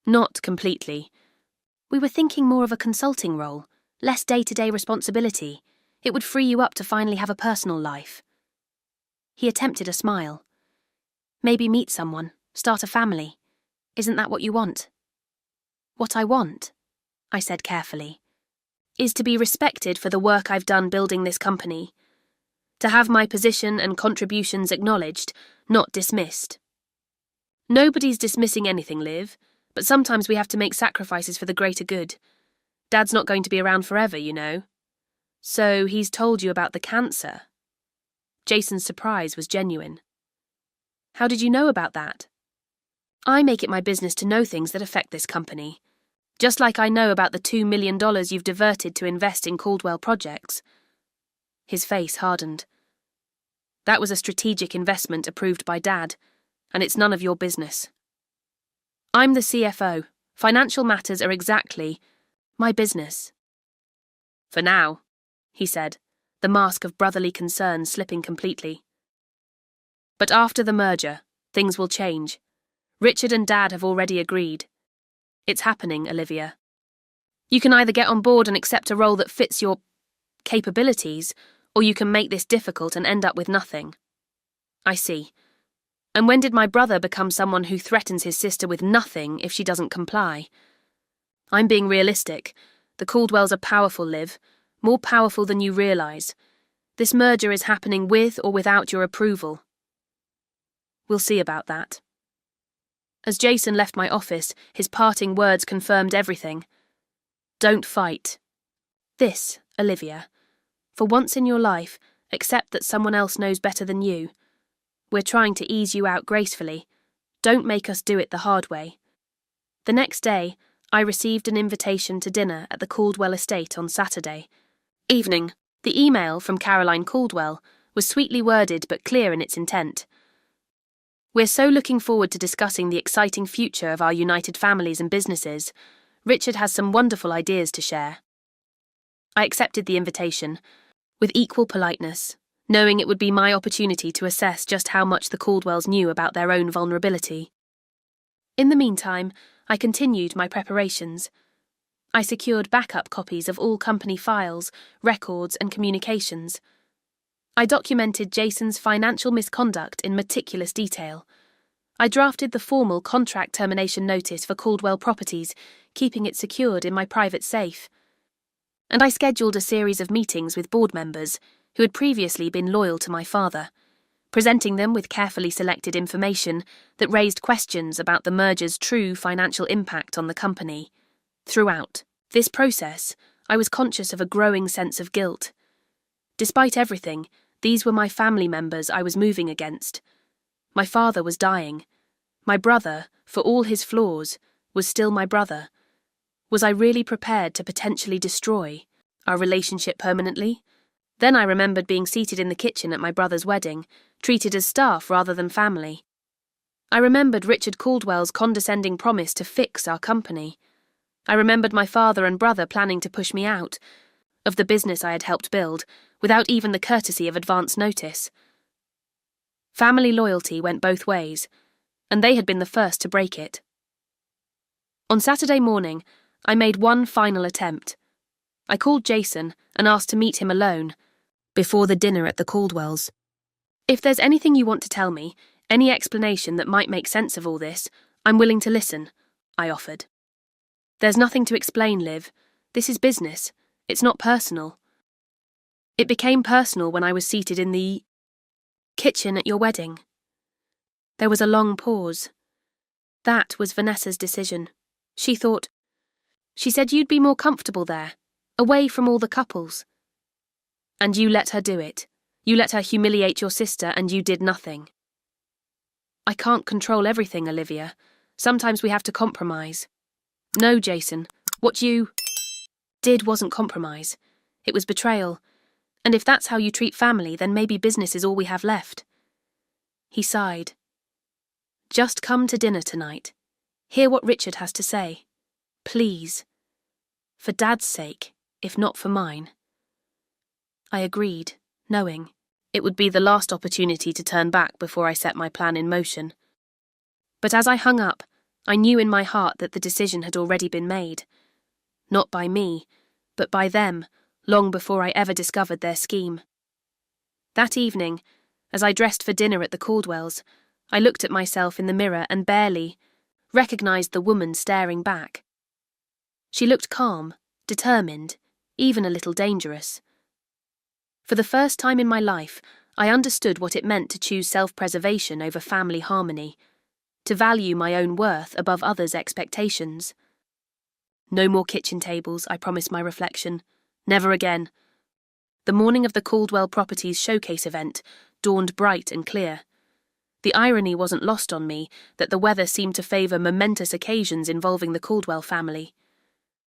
S1: Not completely. We were thinking more of a consulting role, less day-to-day responsibility. It would free you up to finally have a personal life. He attempted a smile. Maybe meet someone, start a family. Isn't that what you want? What I want, I said carefully, is to be respected for the work I've done building this company. To have my position and contributions acknowledged, not dismissed. Nobody's dismissing anything, Liv, but sometimes we have to make sacrifices for the greater good. Dad's not going to be around forever, you know. So he's told you about the cancer. Jason's surprise was genuine. How did you know about that? I make it my business to know things that affect this company. Just like I know about the $2 million you've diverted to invest in Caldwell projects. His face hardened. That was a strategic investment approved by Dad, and it's none of your business. I'm the CFO. Financial matters are exactly my business. For now, he said, the mask of brotherly concern slipping completely. But after the merger, things will change. Richard and Dad have already agreed. It's happening, Olivia. You can either get on board and accept a role that fits your capabilities, or you can make this difficult and end up with nothing. I see. And when did my brother become someone who threatens his sister with nothing if she doesn't comply? I'm being realistic. The Caldwells are powerful, Liv. More powerful than you realise. This merger is happening with or without your approval. We'll see about that. As Jason left my office, his parting words confirmed everything. Don't fight. This, Olivia. For once in your life, accept that someone else knows better than you. We're trying to ease you out gracefully. Don't make us do it the hard way. The next day, I received an invitation to dinner at the Caldwell estate on Saturday. Evening. The email from Caroline Caldwell was sweetly worded but clear in its intent. We're so looking forward to discussing the exciting future of our united families and businesses. Richard has some wonderful ideas to share. I accepted the invitation, with equal politeness, knowing it would be my opportunity to assess just how much the Caldwells knew about their own vulnerability. In the meantime, I continued my preparations. I secured backup copies of all company files, records, and communications. I documented Jason's financial misconduct in meticulous detail. I drafted the formal contract termination notice for Caldwell Properties, keeping it secured in my private safe. And I scheduled a series of meetings with board members who had previously been loyal to my father, presenting them with carefully selected information that raised questions about the merger's true financial impact on the company. Throughout this process, I was conscious of a growing sense of guilt. Despite everything, these were my family members I was moving against. My father was dying. My brother, for all his flaws, was still my brother. Was I really prepared to potentially destroy our relationship permanently? Then I remembered being seated in the kitchen at my brother's wedding, treated as staff rather than family. I remembered Richard Caldwell's condescending promise to fix our company. I remembered my father and brother planning to push me out of the business I had helped build, without even the courtesy of advance notice. Family loyalty went both ways, and they had been the first to break it. On Saturday morning, I made one final attempt. I called Jason and asked to meet him alone, before the dinner at the Caldwells. If there's anything you want to tell me, any explanation that might make sense of all this, I'm willing to listen, I offered. There's nothing to explain, Liv. This is business. It's not personal. It became personal when I was seated in the kitchen at your wedding. There was a long pause. That was Vanessa's decision. She said you'd be more comfortable there, away from all the couples. And you let her do it. You let her humiliate your sister, and you did nothing. I can't control everything, Olivia. Sometimes we have to compromise. No, Jason, what you did wasn't compromise. It was betrayal. And if that's how you treat family, then maybe business is all we have left. He sighed. Just come to dinner tonight. Hear what Richard has to say. Please. For Dad's sake, if not for mine. I agreed, knowing it would be the last opportunity to turn back before I set my plan in motion. But as I hung up, I knew in my heart that the decision had already been made. Not by me, but by them, long before I ever discovered their scheme. That evening, as I dressed for dinner at the Caldwells, I looked at myself in the mirror and barely recognized the woman staring back. She looked calm, determined, even a little dangerous. For the first time in my life, I understood what it meant to choose self-preservation over family harmony, to value my own worth above others' expectations. No more kitchen tables, I promised my reflection. Never again. The morning of the Caldwell Properties showcase event dawned bright and clear. The irony wasn't lost on me that the weather seemed to favour momentous occasions involving the Caldwell family.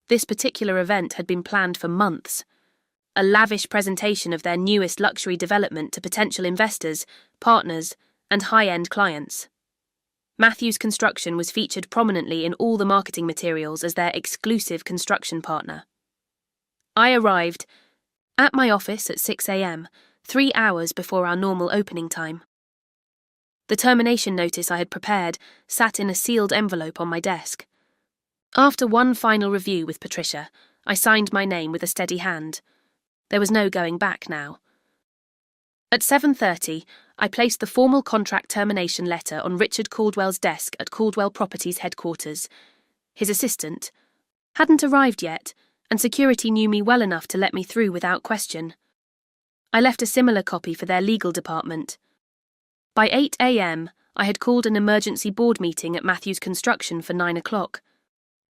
S1: This particular event had been planned for months. A lavish presentation of their newest luxury development to potential investors, partners, and high-end clients. Matthews Construction was featured prominently in all the marketing materials as their exclusive construction partner. I arrived at my office at 6 a.m., 3 hours before our normal opening time. The termination notice I had prepared sat in a sealed envelope on my desk. After one final review with Patricia, I signed my name with a steady hand. There was no going back now. At 7:30, I placed the formal contract termination letter on Richard Caldwell's desk at Caldwell Properties headquarters. His assistant hadn't arrived yet, and security knew me well enough to let me through without question. I left a similar copy for their legal department. By 8 a.m., I had called an emergency board meeting at Matthews Construction for 9 o'clock.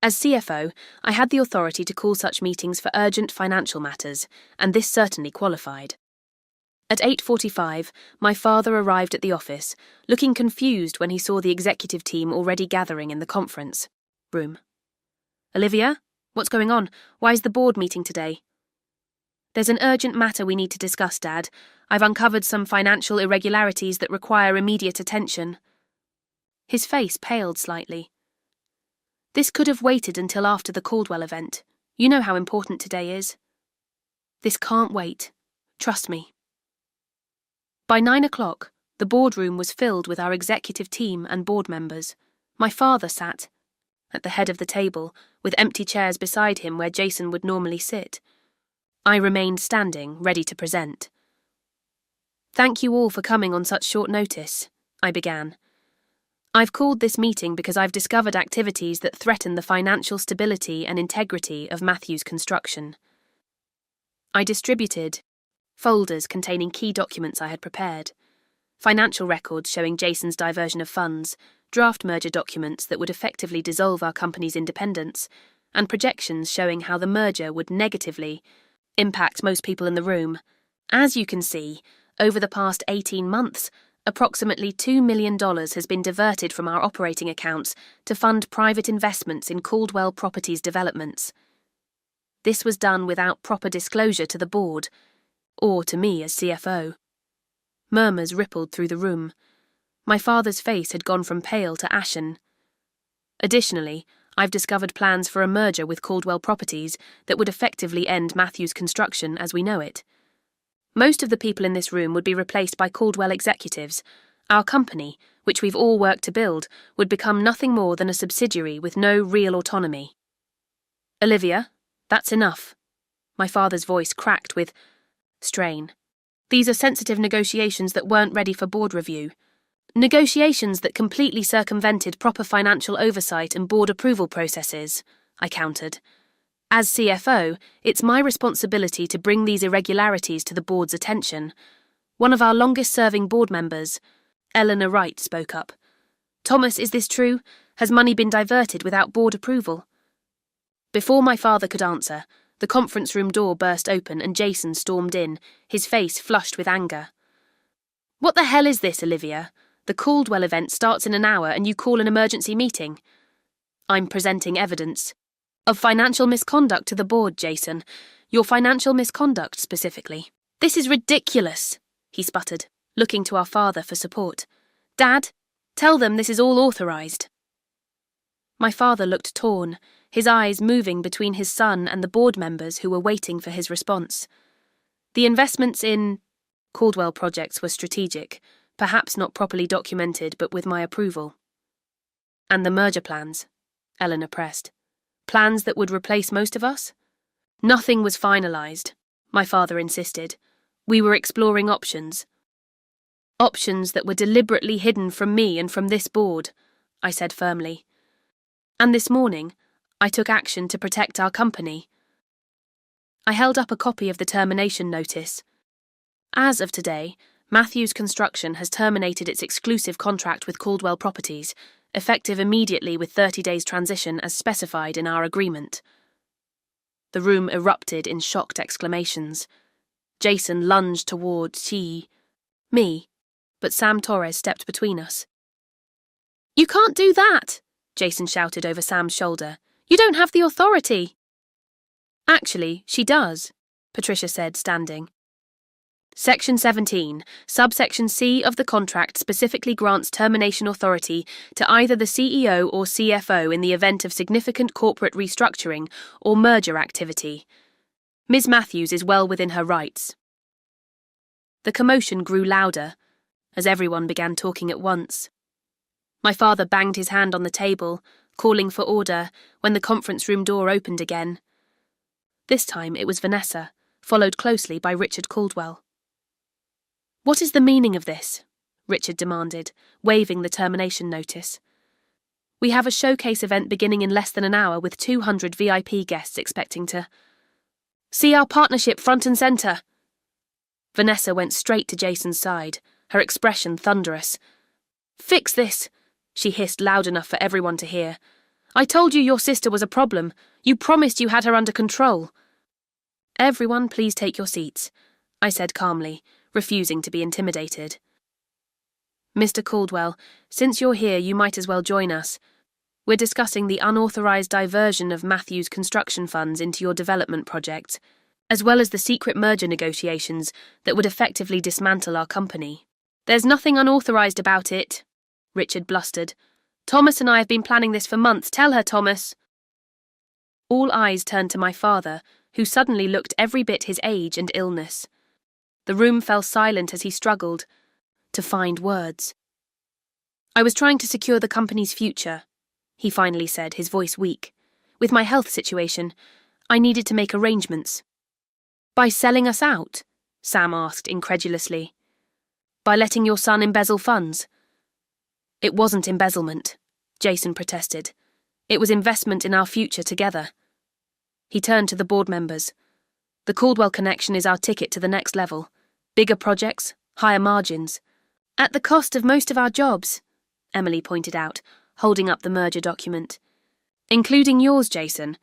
S1: As CFO, I had the authority to call such meetings for urgent financial matters, and this certainly qualified. At 8:45, my father arrived at the office, looking confused when he saw the executive team already gathering in the conference room. "Olivia, what's going on? Why is the board meeting today?" "There's an urgent matter we need to discuss, Dad. I've uncovered some financial irregularities that require immediate attention." His face paled slightly. "This could have waited until after the Caldwell event. You know how important today is." "This can't wait. Trust me." By 9 o'clock, the boardroom was filled with our executive team and board members. My father sat at the head of the table, with empty chairs beside him where Jason would normally sit. I remained standing, ready to present. "Thank you all for coming on such short notice," I began. "I've called this meeting because I've discovered activities that threaten the financial stability and integrity of Matthews Construction." I distributed folders containing key documents I had prepared. Financial records showing Jason's diversion of funds, draft merger documents that would effectively dissolve our company's independence, and projections showing how the merger would negatively impact most people in the room. As you can see, over the past 18 months, approximately $2 million has been diverted from our operating accounts to fund private investments in Caldwell Properties developments. This was done without proper disclosure to the board, or to me as CFO. Murmurs rippled through the room. My father's face had gone from pale to ashen. Additionally, I've discovered plans for a merger with Caldwell Properties that would effectively end Matthews Construction as we know it. Most of the people in this room would be replaced by Caldwell executives. Our company, which we've all worked to build, would become nothing more than a subsidiary with no real autonomy. "Olivia, that's enough." My father's voice cracked with strain. "These are sensitive negotiations that weren't ready for board review. Negotiations that completely circumvented proper financial oversight and board approval processes," I countered. "As CFO, it's my responsibility to bring these irregularities to the board's attention." One of our longest-serving board members, Eleanor Wright, spoke up. "Thomas, is this true? Has money been diverted without board approval?" Before my father could answer, the conference room door burst open and Jason stormed in, his face flushed with anger. "What the hell is this, Olivia? The Caldwell event starts in an hour and you call an emergency meeting." "I'm presenting evidence of financial misconduct to the board, Jason. Your financial misconduct, specifically." "This is ridiculous," he sputtered, looking to our father for support. "Dad, tell them this is all authorized." My father looked torn, his eyes moving between his son and the board members who were waiting for his response. The investments in Caldwell projects were strategic, perhaps not properly documented, but with my approval. "And the merger plans," Eleanor pressed. "Plans that would replace most of us?" "Nothing was finalized," my father insisted. "We were exploring options. Options that were deliberately hidden from me and from this board," I said firmly. "And this morning, I took action to protect our company." I held up a copy of the termination notice. "As of today, Matthews Construction has terminated its exclusive contract with Caldwell Properties, effective immediately with 30 days transition as specified in our agreement." The room erupted in shocked exclamations. Jason lunged towards me, but Sam Torres stepped between us. "You can't do that!" Jason shouted over Sam's shoulder. "You don't have the authority." "Actually, she does," Patricia said, standing. "Section 17, subsection C of the contract specifically grants termination authority to either the CEO or CFO in the event of significant corporate restructuring or merger activity. Ms. Matthews is well within her rights." The commotion grew louder, as everyone began talking at once. My father banged his hand on the table, calling for order, when the conference room door opened again. This time it was Vanessa, followed closely by Richard Caldwell. "What is the meaning of this?" Richard demanded, waving the termination notice. "We have a showcase event beginning in less than an hour with 200 VIP guests expecting to see our partnership front and center." Vanessa went straight to Jason's side, her expression thunderous. "Fix this," she hissed loud enough for everyone to hear. "I told you your sister was a problem. You promised you had her under control." "Everyone, please take your seats," I said calmly, refusing to be intimidated. "Mr. Caldwell, since you're here, you might as well join us. We're discussing the unauthorized diversion of Matthews construction funds into your development projects, as well as the secret merger negotiations that would effectively dismantle our company." "There's nothing unauthorized about it," Richard blustered. "Thomas and I have been planning this for months. Tell her, Thomas." All eyes turned to my father, who suddenly looked every bit his age and illness. The room fell silent as he struggled to find words. "I was trying to secure the company's future," he finally said, his voice weak. "With my health situation, I needed to make arrangements." "By selling us out?" Sam asked incredulously. "By letting your son embezzle funds?" "It wasn't embezzlement," Jason protested. "It was investment in our future together." He turned to the board members. "The Caldwell connection is our ticket to the next level. Bigger projects, higher margins." "At the cost of most of our jobs," Emily pointed out, holding up the merger document. "Including yours, Jason.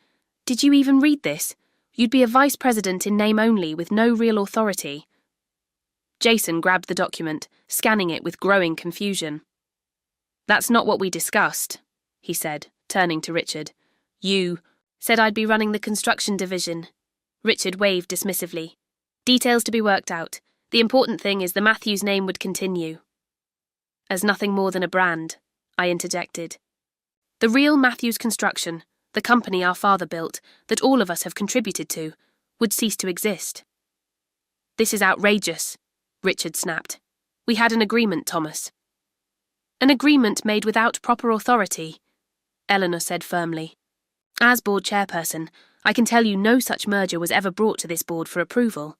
S1: Did you even read this? You'd be a vice president in name only, with no real authority." Jason grabbed the document, scanning it with growing confusion. "That's not what we discussed," he said, turning to Richard. "You said I'd be running the construction division." Richard waved dismissively. "Details to be worked out. The important thing is the Matthews name would continue." "As nothing more than a brand," I interjected. "The real Matthews Construction, the company our father built, that all of us have contributed to, would cease to exist." "This is outrageous," Richard snapped. "We had an agreement, Thomas." "An agreement made without proper authority," Eleanor said firmly. "As board chairperson, I can tell you no such merger was ever brought to this board for approval."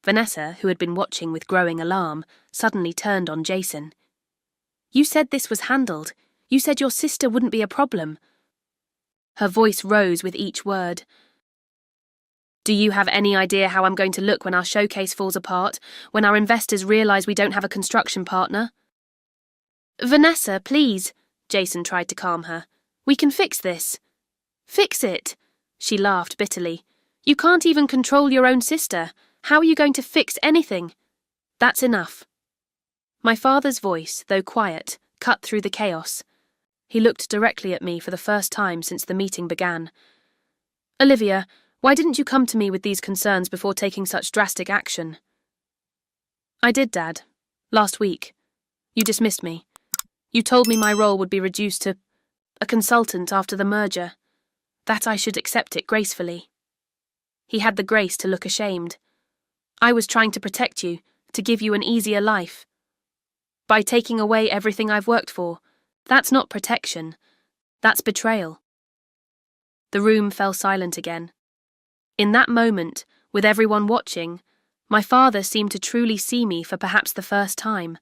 S1: Vanessa, who had been watching with growing alarm, suddenly turned on Jason. "You said this was handled. You said your sister wouldn't be a problem." Her voice rose with each word. "Do you have any idea how I'm going to look when our showcase falls apart, when our investors realize we don't have a construction partner?" "Vanessa, please," Jason tried to calm her. "We can fix this." "Fix it?" She laughed bitterly. "You can't even control your own sister. How are you going to fix anything?" "That's enough." My father's voice, though quiet, cut through the chaos. He looked directly at me for the first time since the meeting began. "Olivia, Why didn't you come to me with these concerns before taking such drastic action? I did, Dad. Last week. You dismissed me. You told me my role would be reduced to a consultant after the merger, that I should accept it gracefully. He had the grace to look ashamed. I was trying to protect you, to give you an easier life. By taking away everything I've worked for, that's not protection, that's betrayal. The room fell silent again. In that moment, with everyone watching, my father seemed to truly see me for perhaps the first time,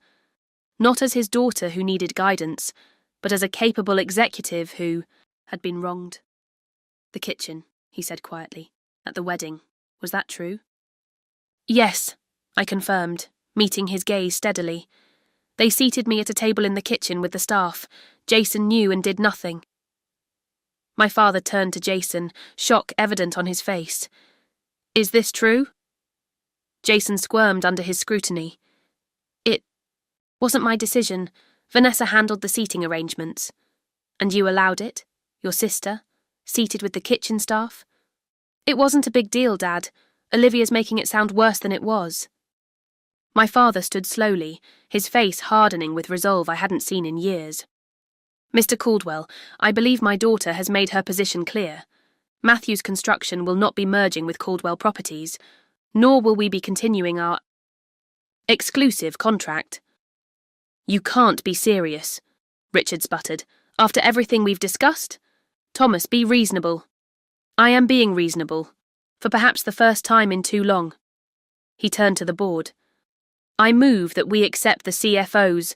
S1: not as his daughter who needed guidance, but as a capable executive who had been wronged. The kitchen, he said quietly, at the wedding. Was that true? Yes, I confirmed, meeting his gaze steadily. They seated me at a table in the kitchen with the staff. Jason knew and did nothing. My father turned to Jason, shock evident on his face. Is this true? Jason squirmed under his scrutiny. It wasn't my decision. Vanessa handled the seating arrangements. And you allowed it? Your sister? Seated with the kitchen staff? It wasn't a big deal, Dad. Olivia's making it sound worse than it was. My father stood slowly, his face hardening with resolve I hadn't seen in years. Mr. Caldwell, I believe my daughter has made her position clear. Matthews Construction will not be merging with Caldwell Properties, nor will we be continuing our exclusive contract. You can't be serious, Richard sputtered. After everything we've discussed? Thomas, be reasonable. I am being reasonable, for perhaps the first time in too long. He turned to the board. I move that we accept the CFO's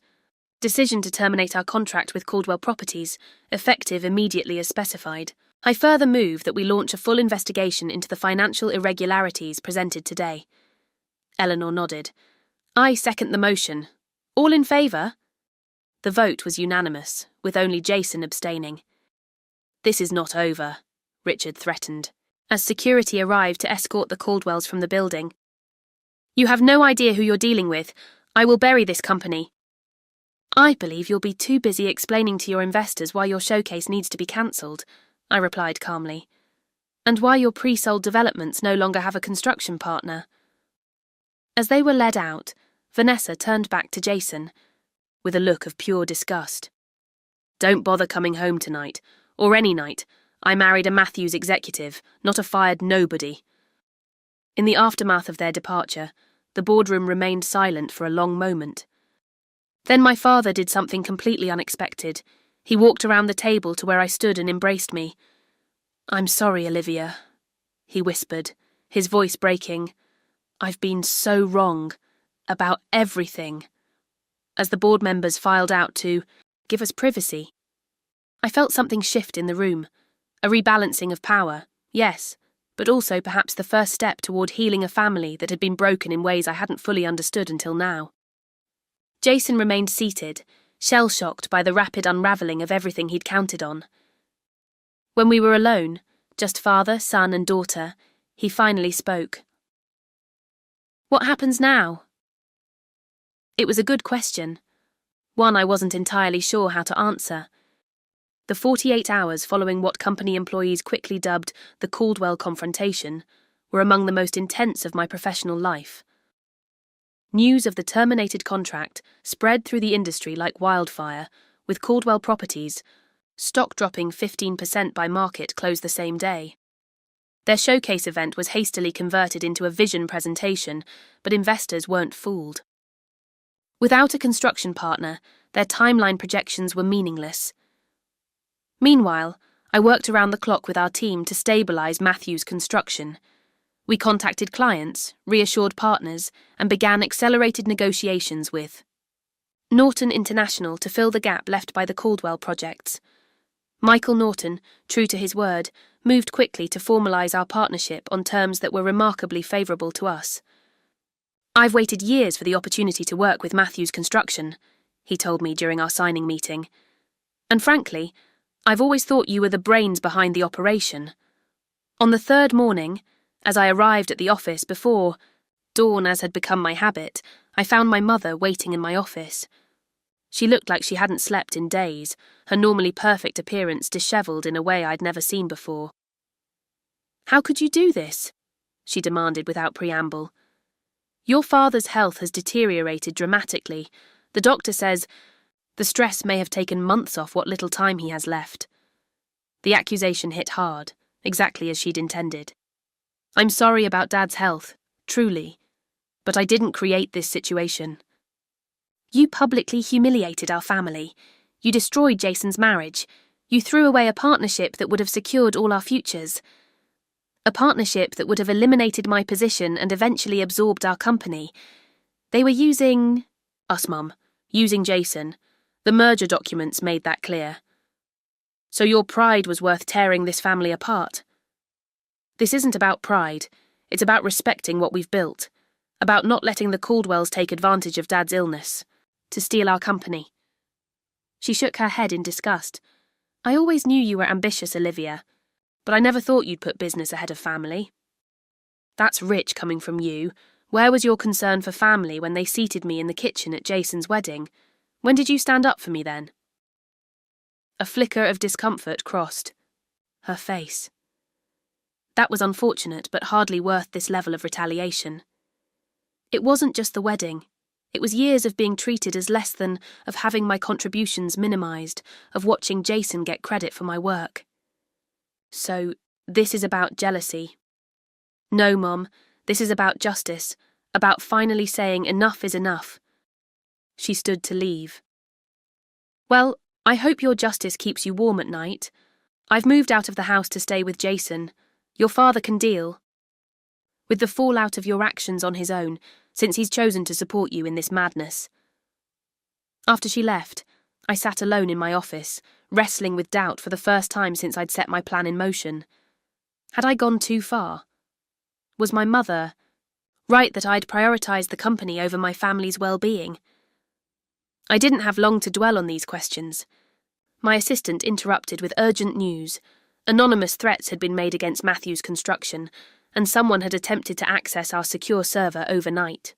S1: decision to terminate our contract with Caldwell Properties, effective immediately as specified. I further move that we launch a full investigation into the financial irregularities presented today. Eleanor nodded. I second the motion. All in favour? The vote was unanimous, with only Jason abstaining. This is not over, Richard threatened, as security arrived to escort the Caldwells from the building. You have no idea who you're dealing with. I will bury this company. I believe you'll be too busy explaining to your investors why your showcase needs to be cancelled, I replied calmly, and why your pre-sold developments no longer have a construction partner. As they were led out, Vanessa turned back to Jason, with a look of pure disgust. Don't bother coming home tonight, or any night. I married a Matthews executive, not a fired nobody. In the aftermath of their departure, the boardroom remained silent for a long moment. Then my father did something completely unexpected. He walked around the table to where I stood and embraced me. I'm sorry, Olivia, he whispered, his voice breaking. I've been so wrong. About everything. As the board members filed out to give us privacy, I felt something shift in the room. A rebalancing of power, yes, but also perhaps the first step toward healing a family that had been broken in ways I hadn't fully understood until now. Jason remained seated, shell-shocked by the rapid unravelling of everything he'd counted on. When we were alone, just father, son and daughter, he finally spoke. What happens now? It was a good question, one I wasn't entirely sure how to answer. The 48 hours following what company employees quickly dubbed the Caldwell confrontation were among the most intense of my professional life. News of the terminated contract spread through the industry like wildfire, with Caldwell Properties, stock dropping 15% by market close the same day. Their showcase event was hastily converted into a vision presentation, but investors weren't fooled. Without a construction partner, their timeline projections were meaningless. Meanwhile, I worked around the clock with our team to stabilise Matthews Construction. We contacted clients, reassured partners, and began accelerated negotiations with Norton International to fill the gap left by the Caldwell projects. Michael Norton, true to his word, moved quickly to formalise our partnership on terms that were remarkably favourable to us. I've waited years for the opportunity to work with Matthews Construction, he told me during our signing meeting. And frankly, I've always thought you were the brains behind the operation. On the third morning, as I arrived at the office before dawn as had become my habit, I found my mother waiting in my office. She looked like she hadn't slept in days, her normally perfect appearance dishevelled in a way I'd never seen before. How could you do this? She demanded without preamble. Your father's health has deteriorated dramatically. The doctor says the stress may have taken months off what little time he has left. The accusation hit hard, exactly as she'd intended. I'm sorry about Dad's health, truly, but I didn't create this situation. You publicly humiliated our family. You destroyed Jason's marriage. You threw away a partnership that would have secured all our futures. A partnership that would have eliminated my position and eventually absorbed our company. They were using us, Mum. Using Jason. The merger documents made that clear. So your pride was worth tearing this family apart. This isn't about pride. It's about respecting what we've built. About not letting the Caldwells take advantage of Dad's illness. To steal our company. She shook her head in disgust. I always knew you were ambitious, Olivia. But I never thought you'd put business ahead of family. That's rich coming from you. Where was your concern for family when they seated me in the kitchen at Jason's wedding? When did you stand up for me then? A flicker of discomfort crossed her face. That was unfortunate, but hardly worth this level of retaliation. It wasn't just the wedding. It was years of being treated as less than, of having my contributions minimised, of watching Jason get credit for my work. So, this is about jealousy. No, Mom, this is about justice, about finally saying enough is enough. She stood to leave. Well, I hope your justice keeps you warm at night. I've moved out of the house to stay with Jason. Your father can deal with the fallout of your actions on his own, since he's chosen to support you in this madness. After she left, I sat alone in my office, wrestling with doubt for the first time since I'd set my plan in motion. Had I gone too far? Was my mother right that I'd prioritised the company over my family's well-being? I didn't have long to dwell on these questions. My assistant interrupted with urgent news. Anonymous threats had been made against Matthew's construction, and someone had attempted to access our secure server overnight.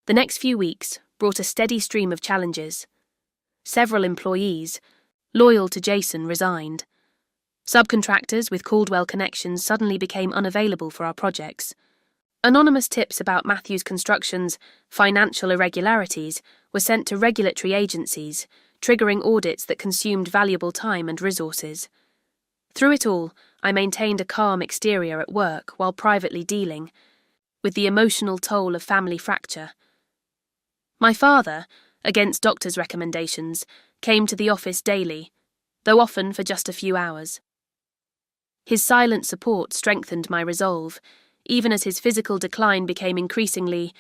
S1: The next few weeks brought a steady stream of challenges. Several employees, loyal to Jason, resigned. Subcontractors with Caldwell connections suddenly became unavailable for our projects. Anonymous tips about Matthew's construction's financial irregularities were sent to regulatory agencies, triggering audits that consumed valuable time and resources. Through it all, I maintained a calm exterior at work while privately dealing with the emotional toll of family fracture. My father, against doctors' recommendations, came to the office daily, though often for just a few hours. His silent support strengthened my resolve, even as his physical decline became increasingly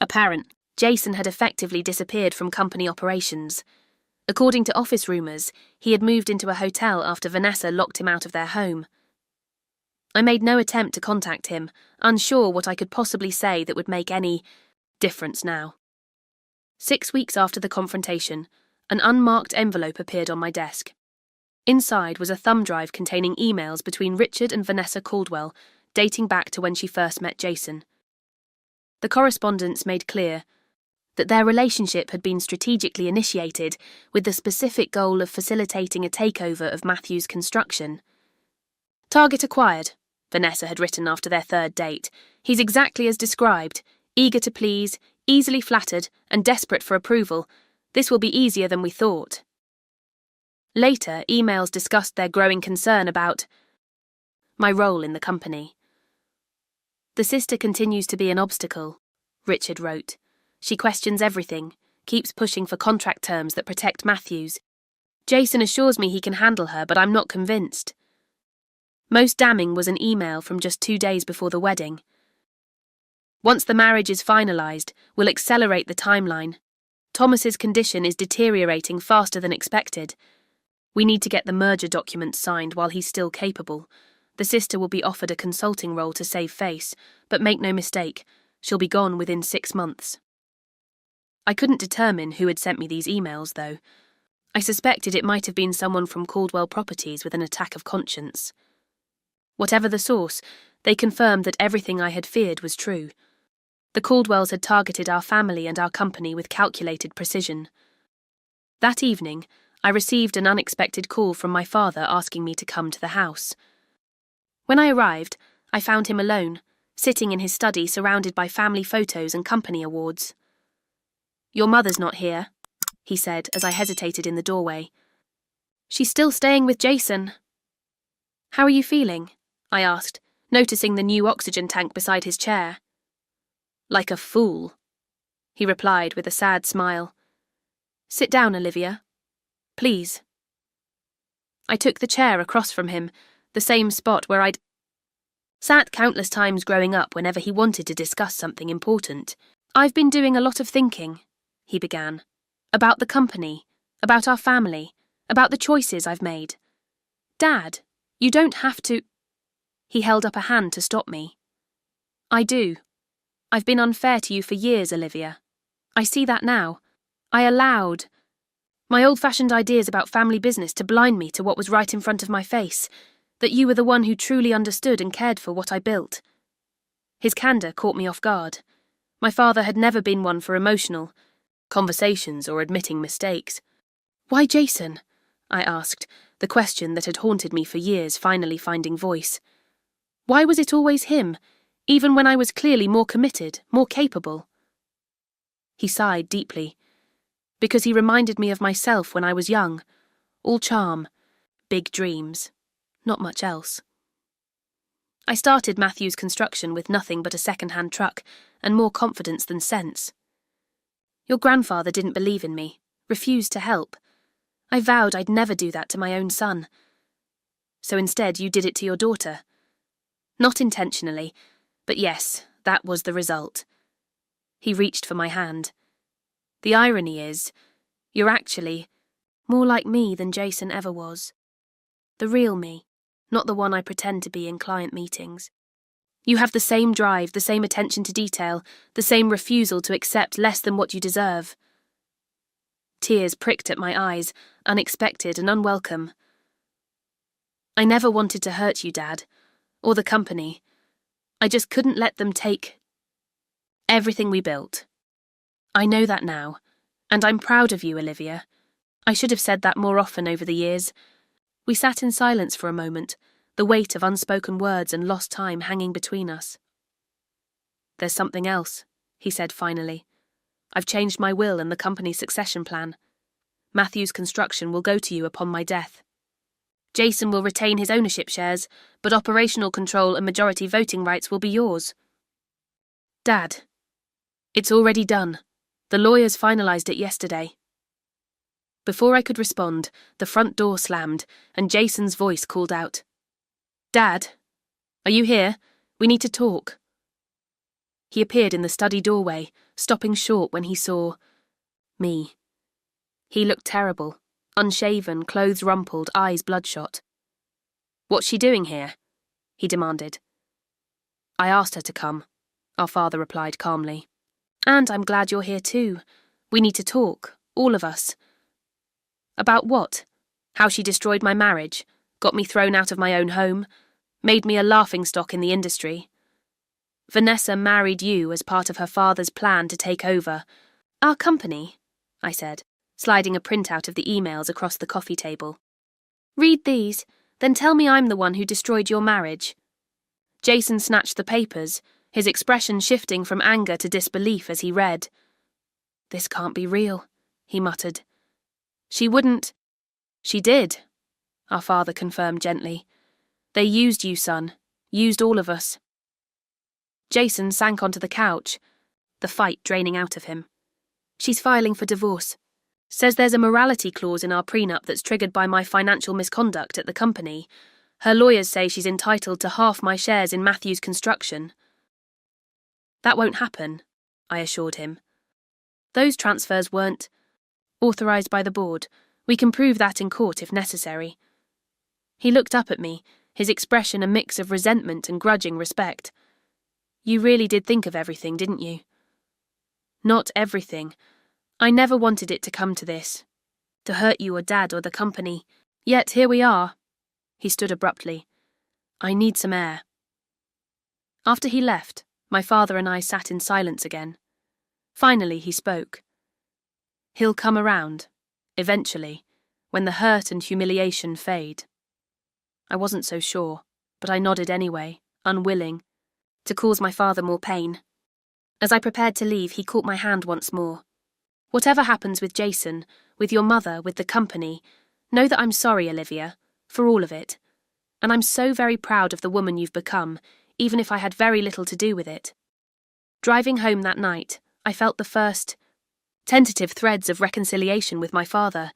S1: apparent. Jason had effectively disappeared from company operations. According to office rumours, he had moved into a hotel after Vanessa locked him out of their home. I made no attempt to contact him, unsure what I could possibly say that would make any difference now. 6 weeks after the confrontation, an unmarked envelope appeared on my desk. Inside was a thumb drive containing emails between Richard and Vanessa Caldwell, dating back to when she first met Jason. The correspondence made clear that their relationship had been strategically initiated with the specific goal of facilitating a takeover of Matthew's construction. Target acquired, Vanessa had written after their third date. He's exactly as described, eager to please, easily flattered, and desperate for approval. This will be easier than we thought. Later, emails discussed their growing concern about my role in the company. The sister continues to be an obstacle, Richard wrote. She questions everything, keeps pushing for contract terms that protect Matthews. Jason assures me he can handle her, but I'm not convinced. Most damning was an email from just 2 days before the wedding. Once the marriage is finalised, we'll accelerate the timeline. Thomas's condition is deteriorating faster than expected. We need to get the merger documents signed while he's still capable. The sister will be offered a consulting role to save face, but make no mistake, she'll be gone within 6 months. I couldn't determine who had sent me these emails, though. I suspected it might have been someone from Caldwell Properties with an attack of conscience. Whatever the source, they confirmed that everything I had feared was true. The Caldwells had targeted our family and our company with calculated precision. That evening, I received an unexpected call from my father asking me to come to the house. When I arrived, I found him alone, sitting in his study surrounded by family photos and company awards. "Your mother's not here," he said as I hesitated in the doorway. "She's still staying with Jason." "How are you feeling?" I asked, noticing the new oxygen tank beside his chair. "Like a fool," he replied with a sad smile. "Sit down, Olivia. Please." I took the chair across from him, the same spot where I'd sat countless times growing up whenever he wanted to discuss something important. "I've been doing a lot of thinking," he began, "about the company, about our family, about the choices I've made. Dad, you don't have to—" He held up a hand to stop me. "I do. I've been unfair to you for years, Olivia. I see that now. I allowed my old-fashioned ideas about family business to blind me to what was right in front of my face, that you were the one who truly understood and cared for what I built." His candour caught me off guard. My father had never been one for emotional conversations or admitting mistakes. "Why Jason?" I asked, the question that had haunted me for years finally finding voice. Why was it always him, even when I was clearly more committed, more capable? He sighed deeply. Because he reminded me of myself when I was young, all charm, big dreams, not much else. I started Matthew's construction with nothing but a second-hand truck and more confidence than sense. Your grandfather didn't believe in me, refused to help. I vowed I'd never do that to my own son. So instead you did it to your daughter. Not intentionally, but yes, that was the result. He reached for my hand. The irony is, you're actually more like me than Jason ever was. The real me, not the one I pretend to be in client meetings. You have the same drive, the same attention to detail, the same refusal to accept less than what you deserve. Tears pricked at my eyes, unexpected and unwelcome. I never wanted to hurt you, Dad, or the company. I just couldn't let them take everything we built. I know that now, and I'm proud of you, Olivia. I should have said that more often over the years. We sat in silence for a moment, the weight of unspoken words and lost time hanging between us. "There's something else," he said finally. "I've changed my will and the company's succession plan. Matthew's construction will go to you upon my death. Jason will retain his ownership shares, but operational control and majority voting rights will be yours." "Dad, it's already done. The lawyers finalised it yesterday." Before I could respond, the front door slammed, and Jason's voice called out, "Dad, are you here? We need to talk." He appeared in the study doorway, stopping short when he saw me. He looked terrible, unshaven, clothes rumpled, eyes bloodshot. "What's she doing here?" he demanded. "I asked her to come," our father replied calmly. "And I'm glad you're here too. We need to talk, all of us." "About what? How she destroyed my marriage, got me thrown out of my own home, made me a laughingstock in the industry. Vanessa married you as part of her father's plan to take over our company," I said, sliding a printout of the emails across the coffee table. "Read these, then tell me I'm the one who destroyed your marriage." Jason snatched the papers, his expression shifting from anger to disbelief as he read. "This can't be real," he muttered. "She wouldn't—" "She did," our father confirmed gently. "They used you, son. Used all of us." Jason sank onto the couch, the fight draining out of him. "She's filing for divorce. Says there's a morality clause in our prenup that's triggered by my financial misconduct at the company. Her lawyers say she's entitled to half my shares in Matthew's construction." "That won't happen," I assured him. "Those transfers weren't authorised by the board. We can prove that in court if necessary." He looked up at me, his expression a mix of resentment and grudging respect. "You really did think of everything, didn't you?" "Not everything. I never wanted it to come to this, to hurt you or Dad or the company. Yet here we are." He stood abruptly. "I need some air." After he left, my father and I sat in silence again. Finally he spoke. "He'll come around, eventually, when the hurt and humiliation fade." I wasn't so sure. but I nodded anyway, unwilling to cause my father more pain. As I prepared to leave, he caught my hand once more. Whatever happens with Jason, with your mother, with the company, know that I'm sorry, Olivia, for all of it. And I'm so very proud of the woman you've become, even if I had very little to do with it. Driving home that night, I felt the first tentative threads of reconciliation with my father,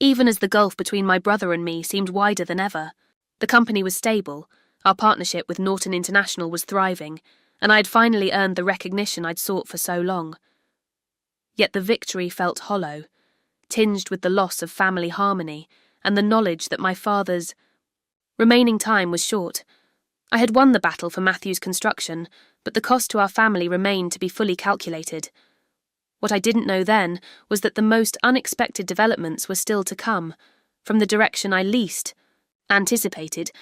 S1: even as the gulf between my brother and me seemed wider than ever. The company was stable, our partnership with Norton International was thriving, and I had finally earned the recognition I'd sought for so long. Yet the victory felt hollow, tinged with the loss of family harmony and the knowledge that my father's remaining time was short. I had won the battle for Matthew's construction, but the cost to our family remained to be fully calculated. What I didn't know then was that the most unexpected developments were still to come, from the direction I least anticipated.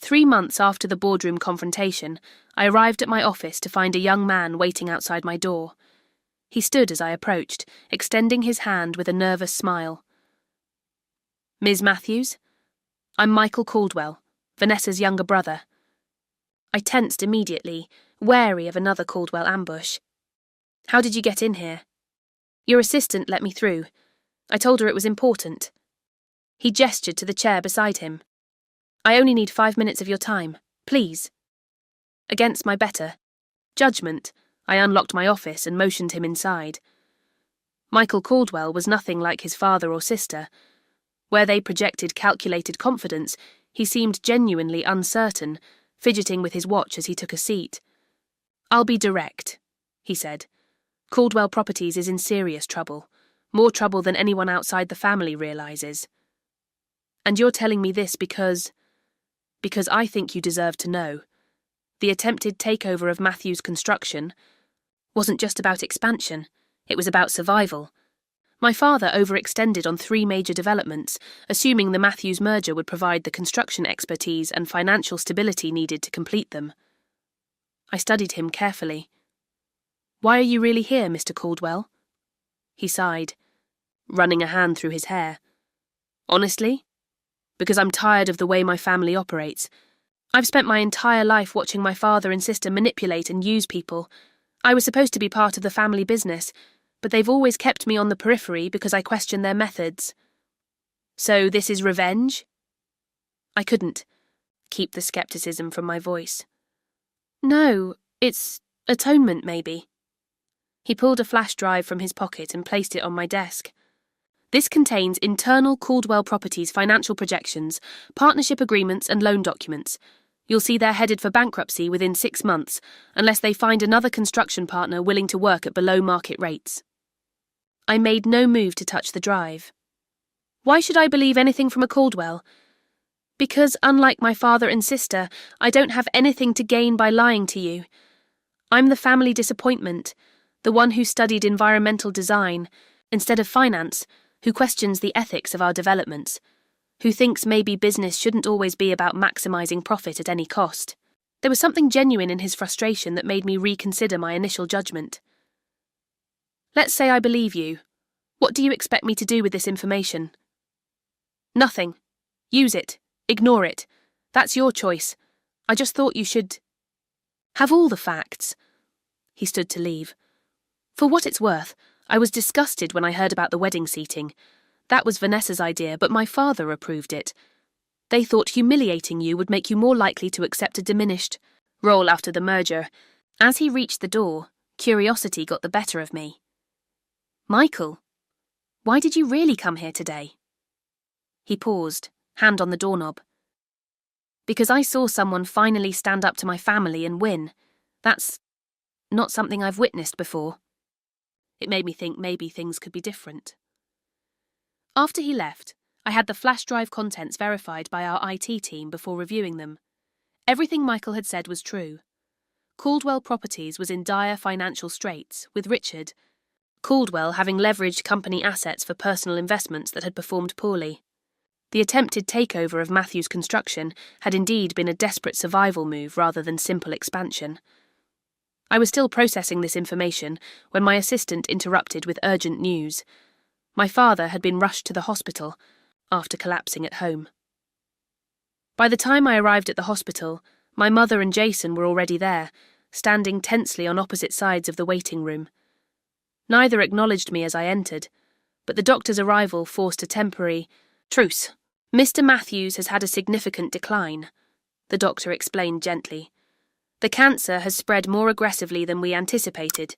S1: 3 months after the boardroom confrontation, I arrived at my office to find a young man waiting outside my door. He stood as I approached, extending his hand with a nervous smile. "Ms. Matthews? I'm Michael Caldwell, Vanessa's younger brother." I tensed immediately, wary of another Caldwell ambush. "How did you get in here?" "Your assistant let me through. I told her it was important." He gestured to the chair beside him. "I only need 5 minutes of your time, please." Against my better judgment, I unlocked my office and motioned him inside. Michael Caldwell was nothing like his father or sister. Where they projected calculated confidence, he seemed genuinely uncertain, fidgeting with his watch as he took a seat. "I'll be direct," he said. "Caldwell Properties is in serious trouble, more trouble than anyone outside the family realizes. And you're telling me this because I think you deserve to know. The attempted takeover of Matthew's construction wasn't just about expansion, it was about survival. My father overextended on 3 major developments, assuming the Matthews merger would provide the construction expertise and financial stability needed to complete them." I studied him carefully. "Why are you really here, Mr. Caldwell?" He sighed, running a hand through his hair. "Honestly, because I'm tired of the way my family operates. I've spent my entire life watching my father and sister manipulate and use people. I was supposed to be part of the family business, but they've always kept me on the periphery because I question their methods." "So this is revenge?" I couldn't keep the skepticism from my voice. "No, it's atonement, maybe." He pulled a flash drive from his pocket and placed it on my desk. "This contains internal Caldwell Properties financial projections, partnership agreements and loan documents. You'll see they're headed for bankruptcy within 6 months, unless they find another construction partner willing to work at below market rates." I made no move to touch the drive. "Why should I believe anything from a Caldwell?" "Because, unlike my father and sister, I don't have anything to gain by lying to you. I'm the family disappointment, the one who studied environmental design instead of finance, who questions the ethics of our developments, who thinks maybe business shouldn't always be about maximizing profit at any cost." There was something genuine in his frustration that made me reconsider my initial judgment. "Let's say I believe you. What do you expect me to do with this information?" "Nothing. Use it. Ignore it. That's your choice. I just thought you should have all the facts." He stood to leave. "For what it's worth, I was disgusted when I heard about the wedding seating. That was Vanessa's idea, but my father approved it. They thought humiliating you would make you more likely to accept a diminished role after the merger. As he reached the door, curiosity got the better of me. "Michael, why did you really come here today?" He paused, hand on the doorknob. "Because I saw someone finally stand up to my family and win. That's not something I've witnessed before." It made me think maybe things could be different. After he left, I had the flash drive contents verified by our IT team before reviewing them. Everything Michael had said was true. Caldwell Properties was in dire financial straits, with Richard Caldwell having leveraged company assets for personal investments that had performed poorly. The attempted takeover of Matthew's construction had indeed been a desperate survival move rather than simple expansion. I was still processing this information when my assistant interrupted with urgent news. My father had been rushed to the hospital after collapsing at home. By the time I arrived at the hospital, my mother and Jason were already there, standing tensely on opposite sides of the waiting room. Neither acknowledged me as I entered, but the doctor's arrival forced a temporary truce. "Mr. Matthews has had a significant decline," the doctor explained gently. "The cancer has spread more aggressively than we anticipated.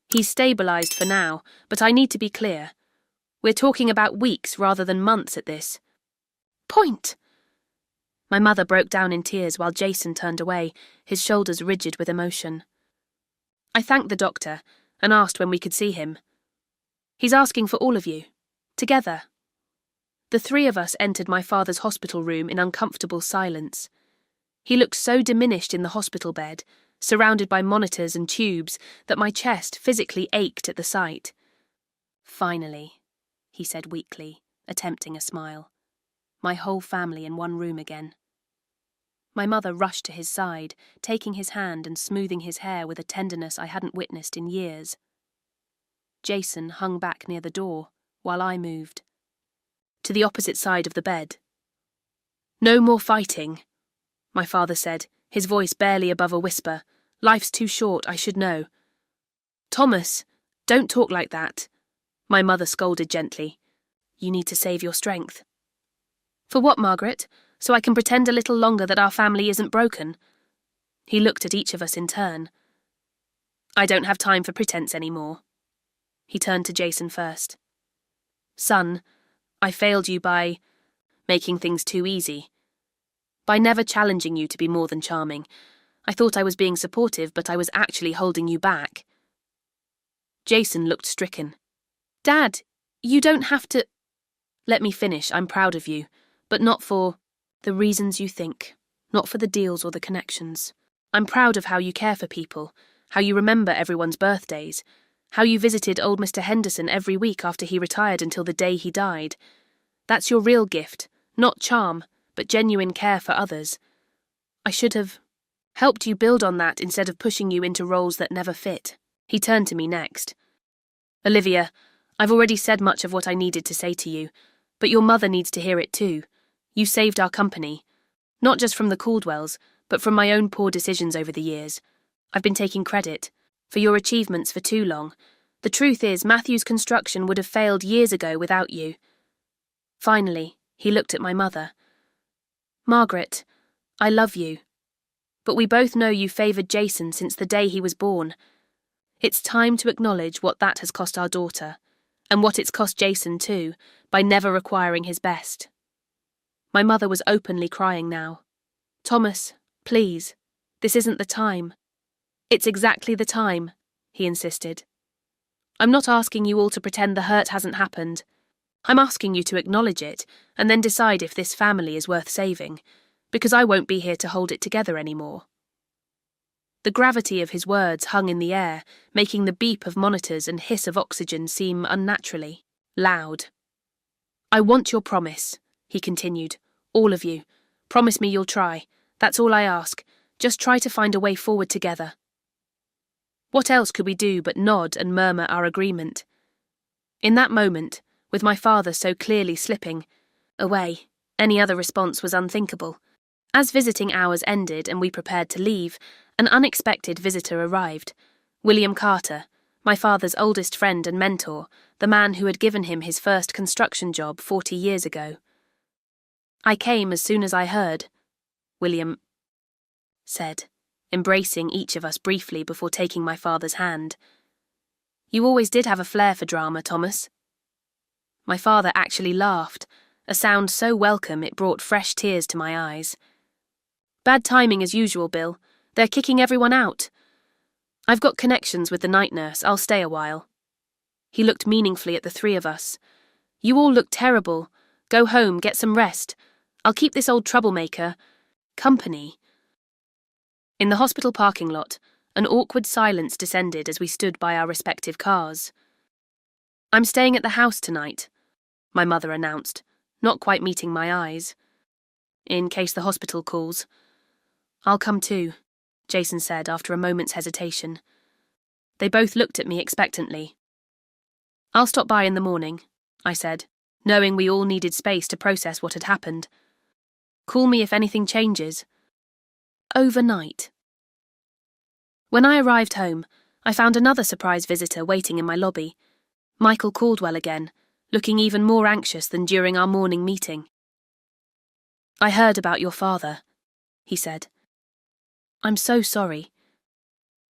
S1: He's stabilised for now, but I need to be clear. We're talking about weeks rather than months at this." "Point!" My mother broke down in tears while Jason turned away, his shoulders rigid with emotion. I thanked the doctor and asked when we could see him. "He's asking for all of you. Together." The three of us entered my father's hospital room in uncomfortable silence. He looked so diminished in the hospital bed, surrounded by monitors and tubes, that my chest physically ached at the sight. "Finally," he said weakly, attempting a smile. "My whole family in one room again." My mother rushed to his side, taking his hand and smoothing his hair with a tenderness I hadn't witnessed in years. Jason hung back near the door, while I moved to the opposite side of the bed. "No more fighting," my father said, his voice barely above a whisper. "Life's too short, I should know." "Thomas, don't talk like that," my mother scolded gently. "You need to save your strength." "For what, Margaret? So I can pretend a little longer that our family isn't broken?" He looked at each of us in turn. "I don't have time for pretense anymore." He turned to Jason first. "Son, I failed you by making things too easy. By never challenging you to be more than charming. I thought I was being supportive, but I was actually holding you back." Jason looked stricken. "Dad, you don't have to—" "Let me finish. I'm proud of you, but not for the reasons you think, not for the deals or the connections. I'm proud of how you care for people, how you remember everyone's birthdays, how you visited old Mr. Henderson every week after he retired until the day he died. That's your real gift, not charm, but genuine care for others. I should have helped you build on that instead of pushing you into roles that never fit." He turned to me next. "Olivia, I've already said much of what I needed to say to you, but your mother needs to hear it too. You saved our company, not just from the Caldwells, but from my own poor decisions over the years. I've been taking credit for your achievements for too long. The truth is, Matthew's construction would have failed years ago without you." Finally, he looked at my mother. "Margaret, I love you, but we both know you favoured Jason since the day he was born. It's time to acknowledge what that has cost our daughter, and what it's cost Jason too, by never requiring his best." My mother was openly crying now. "Thomas, please, this isn't the time." "It's exactly the time," he insisted. "I'm not asking you all to pretend the hurt hasn't happened. I'm asking you to acknowledge it, and then decide if this family is worth saving, because I won't be here to hold it together anymore." The gravity of his words hung in the air, making the beep of monitors and hiss of oxygen seem unnaturally loud. "I want your promise," he continued. "All of you. Promise me you'll try. That's all I ask. Just try to find a way forward together." What else could we do but nod and murmur our agreement? In that moment, with my father so clearly slipping away, any other response was unthinkable. As visiting hours ended and we prepared to leave, an unexpected visitor arrived. William Carter, my father's oldest friend and mentor, the man who had given him his first construction job 40 years ago. "I came as soon as I heard," William said, embracing each of us briefly before taking my father's hand. "You always did have a flair for drama, Thomas." My father actually laughed, a sound so welcome it brought fresh tears to my eyes. "Bad timing as usual, Bill. They're kicking everyone out. I've got connections with the night nurse. I'll stay a while." He looked meaningfully at the three of us. "You all look terrible. Go home, get some rest. I'll keep this old troublemaker company." In the hospital parking lot, an awkward silence descended as we stood by our respective cars. "I'm staying at the house tonight," my mother announced, not quite meeting my eyes. "In case the hospital calls." "I'll come too," Jason said after a moment's hesitation. They both looked at me expectantly. "I'll stop by in the morning," I said, knowing we all needed space to process what had happened. Call me if anything changes. Overnight. When I arrived home, I found another surprise visitor waiting in my lobby. Michael Caldwell again, looking even more anxious than during our morning meeting. I heard about your father, he said. I'm so sorry.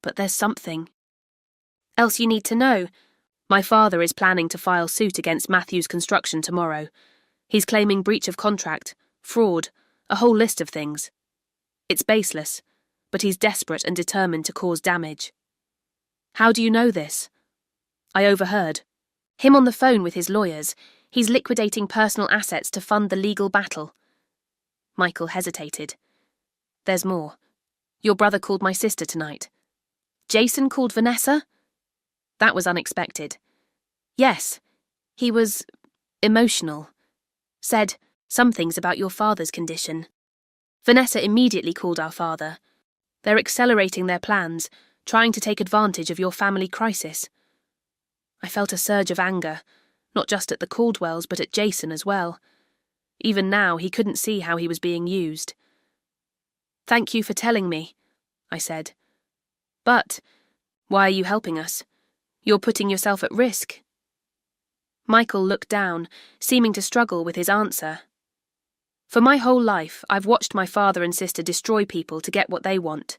S1: But there's something else you need to know. My father is planning to file suit against Matthews Construction tomorrow. He's claiming breach of contract, fraud, a whole list of things. It's baseless, but he's desperate and determined to cause damage. How do you know this? I overheard. Him on the phone with his lawyers. He's liquidating personal assets to fund the legal battle. Michael hesitated. There's more. Your brother called my sister tonight. Jason called Vanessa? That was unexpected. Yes, he was emotional. Said some things about your father's condition. Vanessa immediately called our father. They're accelerating their plans, trying to take advantage of your family crisis. I felt a surge of anger, not just at the Caldwells but at Jason as well. Even now, he couldn't see how he was being used. Thank you for telling me, I said. But why are you helping us? You're putting yourself at risk. Michael looked down, seeming to struggle with his answer. For my whole life, I've watched my father and sister destroy people to get what they want.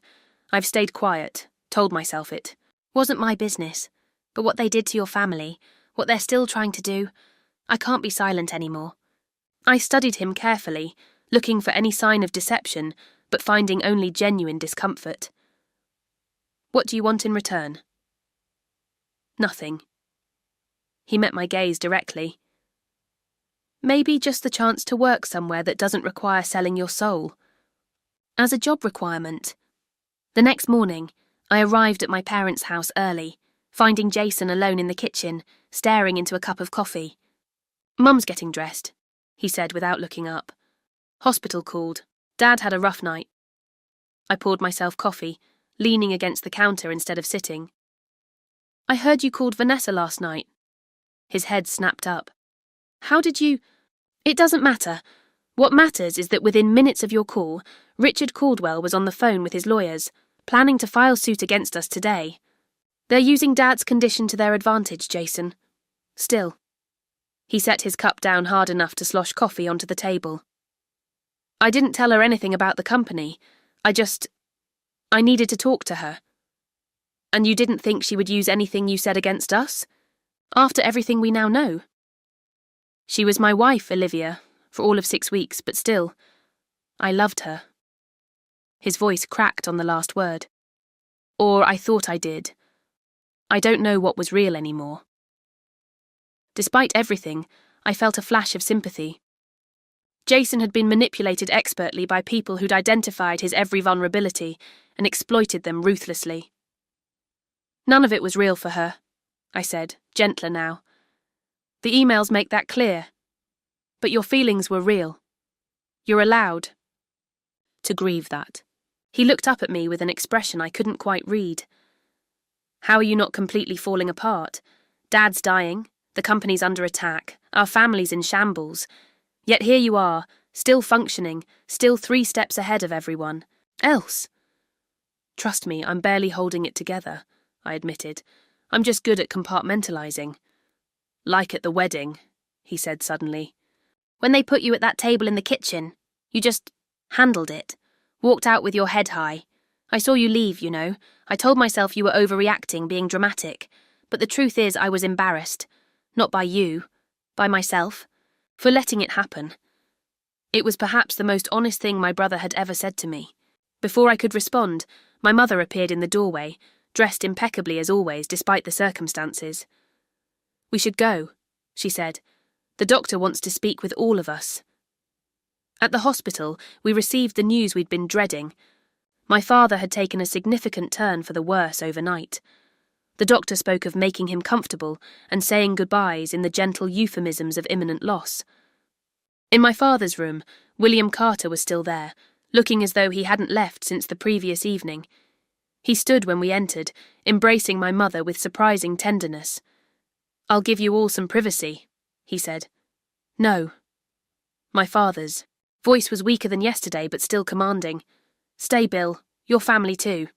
S1: I've stayed quiet, told myself it. Wasn't my business. But what they did to your family, what they're still trying to do, I can't be silent anymore. I studied him carefully, looking for any sign of deception, but finding only genuine discomfort. What do you want in return? Nothing. He met my gaze directly. Maybe just the chance to work somewhere that doesn't require selling your soul. As a job requirement. The next morning, I arrived at my parents' house early, finding Jason alone in the kitchen, staring into a cup of coffee. Mum's getting dressed, he said without looking up. Hospital called. Dad had a rough night. I poured myself coffee, leaning against the counter instead of sitting. I heard you called Vanessa last night. His head snapped up. How did you... It doesn't matter. What matters is that within minutes of your call, Richard Caldwell was on the phone with his lawyers, planning to file suit against us today. They're using Dad's condition to their advantage, Jason. Still. He set his cup down hard enough to slosh coffee onto the table. I didn't tell her anything about the company. I needed to talk to her. And you didn't think she would use anything you said against us? After everything we now know? She was my wife, Olivia, for all of 6 weeks, but still, I loved her. His voice cracked on the last word. Or I thought I did. I don't know what was real anymore. Despite everything, I felt a flash of sympathy. Jason had been manipulated expertly by people who'd identified his every vulnerability and exploited them ruthlessly. None of it was real for her, I said, gentler now. The emails make that clear. But your feelings were real. You're allowed to grieve that. He looked up at me with an expression I couldn't quite read. How are you not completely falling apart? Dad's dying, the company's under attack, our family's in shambles. Yet here you are, still functioning, still 3 steps ahead of everyone else. Trust me, I'm barely holding it together, I admitted. I'm just good at compartmentalizing. Like at the wedding, he said suddenly. When they put you at that table in the kitchen, you just handled it. Walked out with your head high. I saw you leave, you know. I told myself you were overreacting, being dramatic. But the truth is I was embarrassed. Not by you. By myself. For letting it happen. It was perhaps the most honest thing my brother had ever said to me. Before I could respond, my mother appeared in the doorway, dressed impeccably as always, despite the circumstances. We should go, she said. The doctor wants to speak with all of us. At the hospital, we received the news we'd been dreading. My father had taken a significant turn for the worse overnight. The doctor spoke of making him comfortable and saying goodbyes in the gentle euphemisms of imminent loss. In my father's room, William Carter was still there, looking as though he hadn't left since the previous evening. He stood when we entered, embracing my mother with surprising tenderness. I'll give you all some privacy, he said. No. My father's. Voice was weaker than yesterday, but still commanding. "Stay, Bill. Your family too."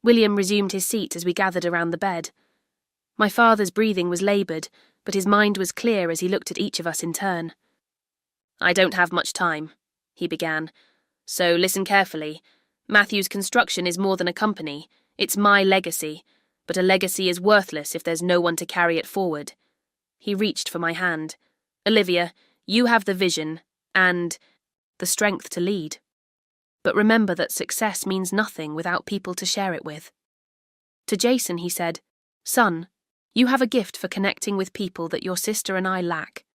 S1: William resumed his seat as we gathered around the bed. My father's breathing was laboured, but his mind was clear as he looked at each of us in turn. "I don't have much time," he began, "so listen carefully. Matthew's Construction is more than a company. It's my legacy, but a legacy is worthless if there's no one to carry it forward." He reached for my hand. "Olivia, you have the vision and the strength to lead. But remember that success means nothing without people to share it with." To Jason, he said, "Son, you have a gift for connecting with people that your sister and I lack.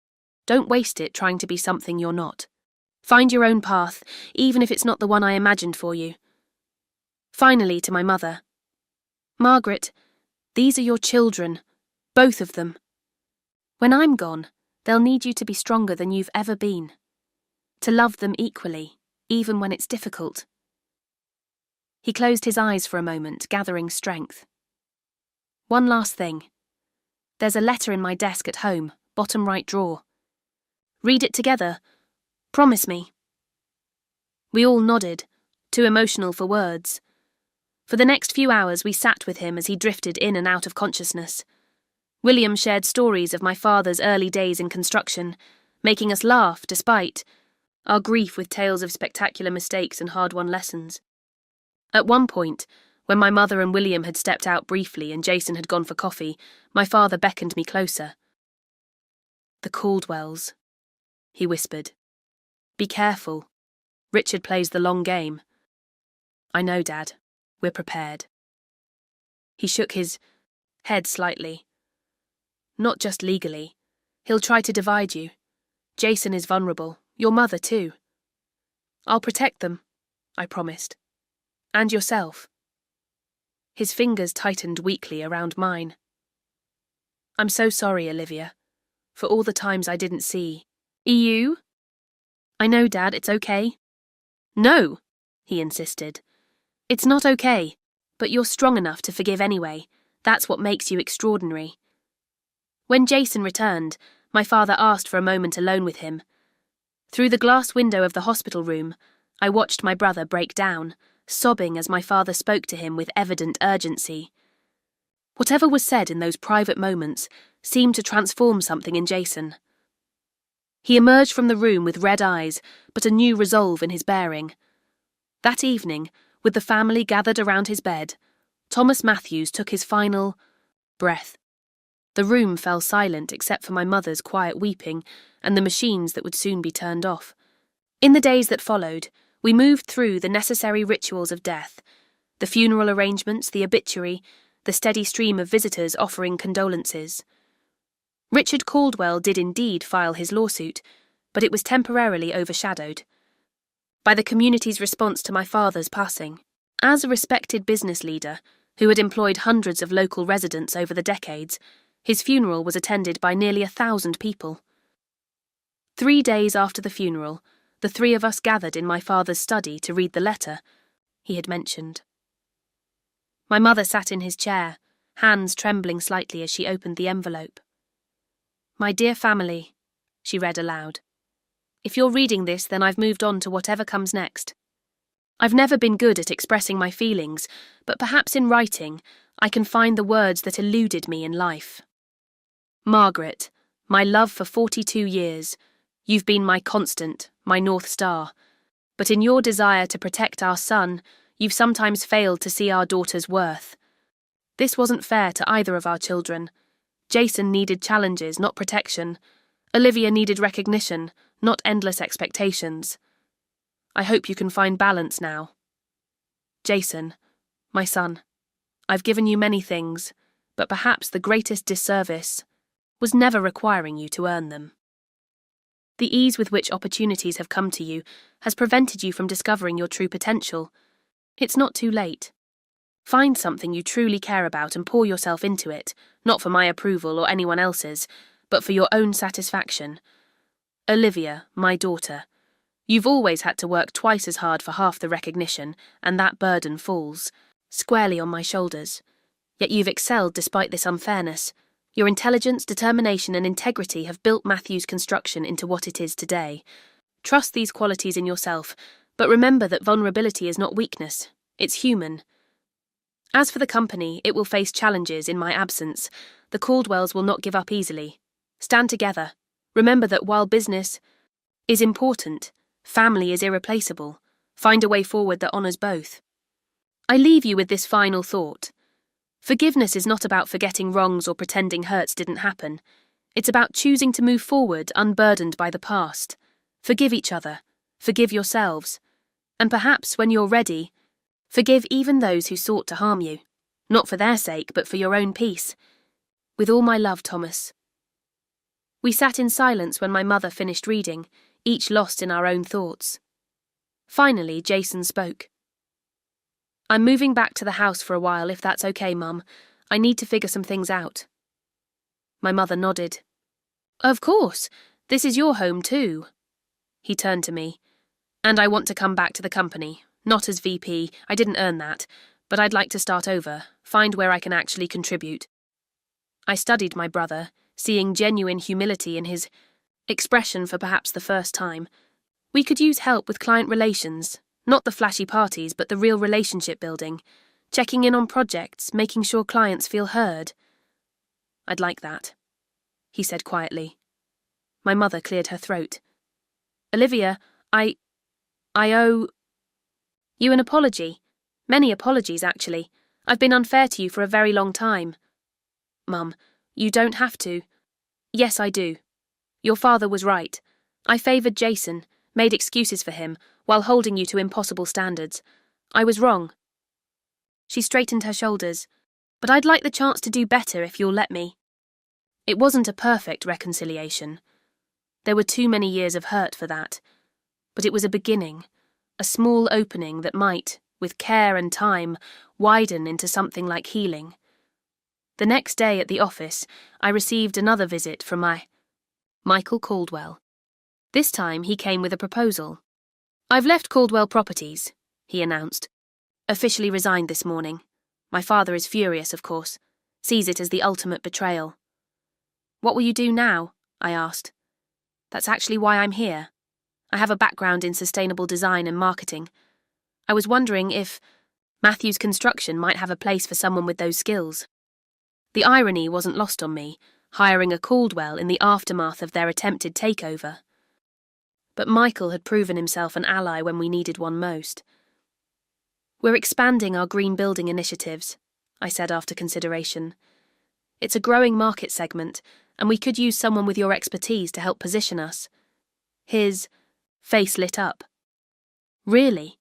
S1: Don't waste it trying to be something you're not. Find your own path, even if it's not the one I imagined for you." Finally, to my mother, "Margaret, these are your children, both of them. When I'm gone, they'll need you to be stronger than you've ever been. To love them equally, even when it's difficult." He closed his eyes for a moment, gathering strength. "One last thing. There's a letter in my desk at home, bottom right drawer. Read it together. Promise me." We all nodded, too emotional for words. For the next few hours we sat with him as he drifted in and out of consciousness. William shared stories of my father's early days in construction, making us laugh despite our grief with tales of spectacular mistakes and hard-won lessons. At one point, when my mother and William had stepped out briefly and Jason had gone for coffee, my father beckoned me closer. "The Caldwells," he whispered. "Be careful. Richard plays the long game." "I know, Dad. We're prepared." He shook his head slightly. "Not just legally. He'll try to divide you. Jason is vulnerable. Your mother, too." "I'll protect them," I promised. "And yourself." His fingers tightened weakly around mine. "I'm so sorry, Olivia, for all the times I didn't see. You?" "I know, Dad, it's okay." "No," he insisted. "It's not okay, but you're strong enough to forgive anyway. That's what makes you extraordinary." When Jason returned, my father asked for a moment alone with him. Through the glass window of the hospital room, I watched my brother break down, sobbing as my father spoke to him with evident urgency. Whatever was said in those private moments seemed to transform something in Jason. He emerged from the room with red eyes, but a new resolve in his bearing. That evening, with the family gathered around his bed, Thomas Matthews took his final breath. The room fell silent except for my mother's quiet weeping and the machines that would soon be turned off. In the days that followed, we moved through the necessary rituals of death, the funeral arrangements, the obituary, the steady stream of visitors offering condolences. Richard Caldwell did indeed file his lawsuit, but it was temporarily overshadowed by the community's response to my father's passing. As a respected business leader who had employed hundreds of local residents over the decades, his funeral was attended by nearly 1,000 people. 3 days after the funeral, the three of us gathered in my father's study to read the letter he had mentioned. My mother sat in his chair, hands trembling slightly as she opened the envelope. "My dear family," she read aloud. "If you're reading this, then I've moved on to whatever comes next. I've never been good at expressing my feelings, but perhaps in writing, I can find the words that eluded me in life. Margaret, my love for 42 years, you've been my constant, my North Star. But in your desire to protect our son, you've sometimes failed to see our daughter's worth. This wasn't fair to either of our children. Jason needed challenges, not protection. Olivia needed recognition, not endless expectations. I hope you can find balance now. Jason, my son, I've given you many things, but perhaps the greatest disservice was never requiring you to earn them. The ease with which opportunities have come to you has prevented you from discovering your true potential. It's not too late. Find something you truly care about and pour yourself into it, not for my approval or anyone else's, but for your own satisfaction. Olivia, my daughter, you've always had to work twice as hard for half the recognition, and that burden falls squarely on my shoulders. Yet you've excelled despite this unfairness. Your intelligence, determination and integrity have built Matthew's Construction into what it is today. Trust these qualities in yourself, but remember that vulnerability is not weakness, it's human. As for the company, it will face challenges in my absence. The Caldwells will not give up easily. Stand together. Remember that while business is important, family is irreplaceable. Find a way forward that honours both. I leave you with this final thought. Forgiveness is not about forgetting wrongs or pretending hurts didn't happen. It's about choosing to move forward unburdened by the past. Forgive each other. Forgive yourselves. And perhaps, when you're ready, forgive even those who sought to harm you. Not for their sake, but for your own peace. With all my love, Thomas. We sat in silence when my mother finished reading, each lost in our own thoughts. Finally, Jason spoke. I'm moving back to the house for a while, if that's okay, Mum. I need to figure some things out. My mother nodded. Of course. This is your home too. He turned to me. And I want to come back to the company. Not as VP, I didn't earn that, but I'd like to start over, find where I can actually contribute. I studied my brother, seeing genuine humility in his expression for perhaps the first time. We could use help with client relations, not the flashy parties, but the real relationship building, checking in on projects, making sure clients feel heard. I'd like that, he said quietly. My mother cleared her throat. Olivia, I owe you an apology. Many apologies, actually. I've been unfair to you for a very long time. Mum, you don't have to. Yes, I do. Your father was right. I favoured Jason, made excuses for him, while holding you to impossible standards. I was wrong. She straightened her shoulders. But I'd like the chance to do better if you'll let me. It wasn't a perfect reconciliation. There were too many years of hurt for that. But it was a beginning, a small opening that might, with care and time, widen into something like healing. The next day at the office, I received another visit from Michael Caldwell. This time he came with a proposal. I've left Caldwell Properties, he announced. Officially resigned this morning. My father is furious, of course. Sees it as the ultimate betrayal. What will you do now? I asked. That's actually why I'm here. I have a background in sustainable design and marketing. I was wondering if Matthews Construction might have a place for someone with those skills. The irony wasn't lost on me, hiring a Caldwell in the aftermath of their attempted takeover. But Michael had proven himself an ally when we needed one most. We're expanding our green building initiatives, I said after consideration. It's a growing market segment, and we could use someone with your expertise to help position us. His face lit up. Really?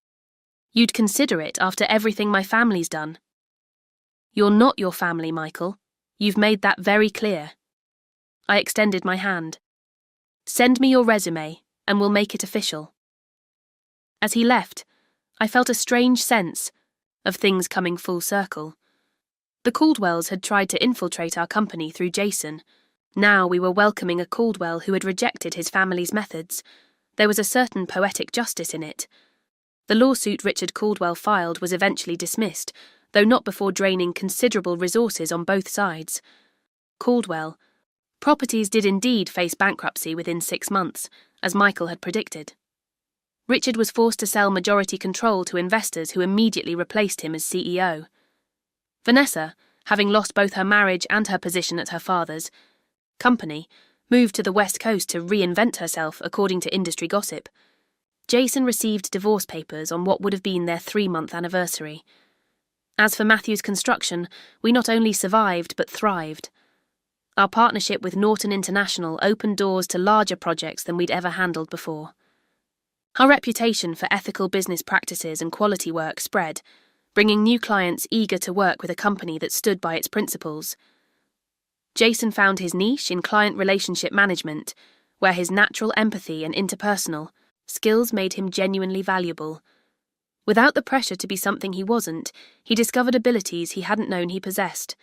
S1: You'd consider it after everything my family's done? You're not your family, Michael. You've made that very clear. I extended my hand. Send me your resume, and we'll make it official. As he left, I felt a strange sense of things coming full circle. The Caldwells had tried to infiltrate our company through Jason. Now we were welcoming a Caldwell who had rejected his family's methods. There was a certain poetic justice in it. The lawsuit Richard Caldwell filed was eventually dismissed, though not before draining considerable resources on both sides. Caldwell Properties did indeed face bankruptcy within 6 months, as Michael had predicted. Richard was forced to sell majority control to investors who immediately replaced him as CEO. Vanessa, having lost both her marriage and her position at her father's company, moved to the West Coast to reinvent herself, according to industry gossip. Jason received divorce papers on what would have been their 3-month anniversary. As for Matthews Construction, we not only survived but thrived. Our partnership with Norton International opened doors to larger projects than we'd ever handled before. Our reputation for ethical business practices and quality work spread, bringing new clients eager to work with a company that stood by its principles. Jason found his niche in client relationship management, where his natural empathy and interpersonal skills made him genuinely valuable. Without the pressure to be something he wasn't, he discovered abilities he hadn't known he possessed.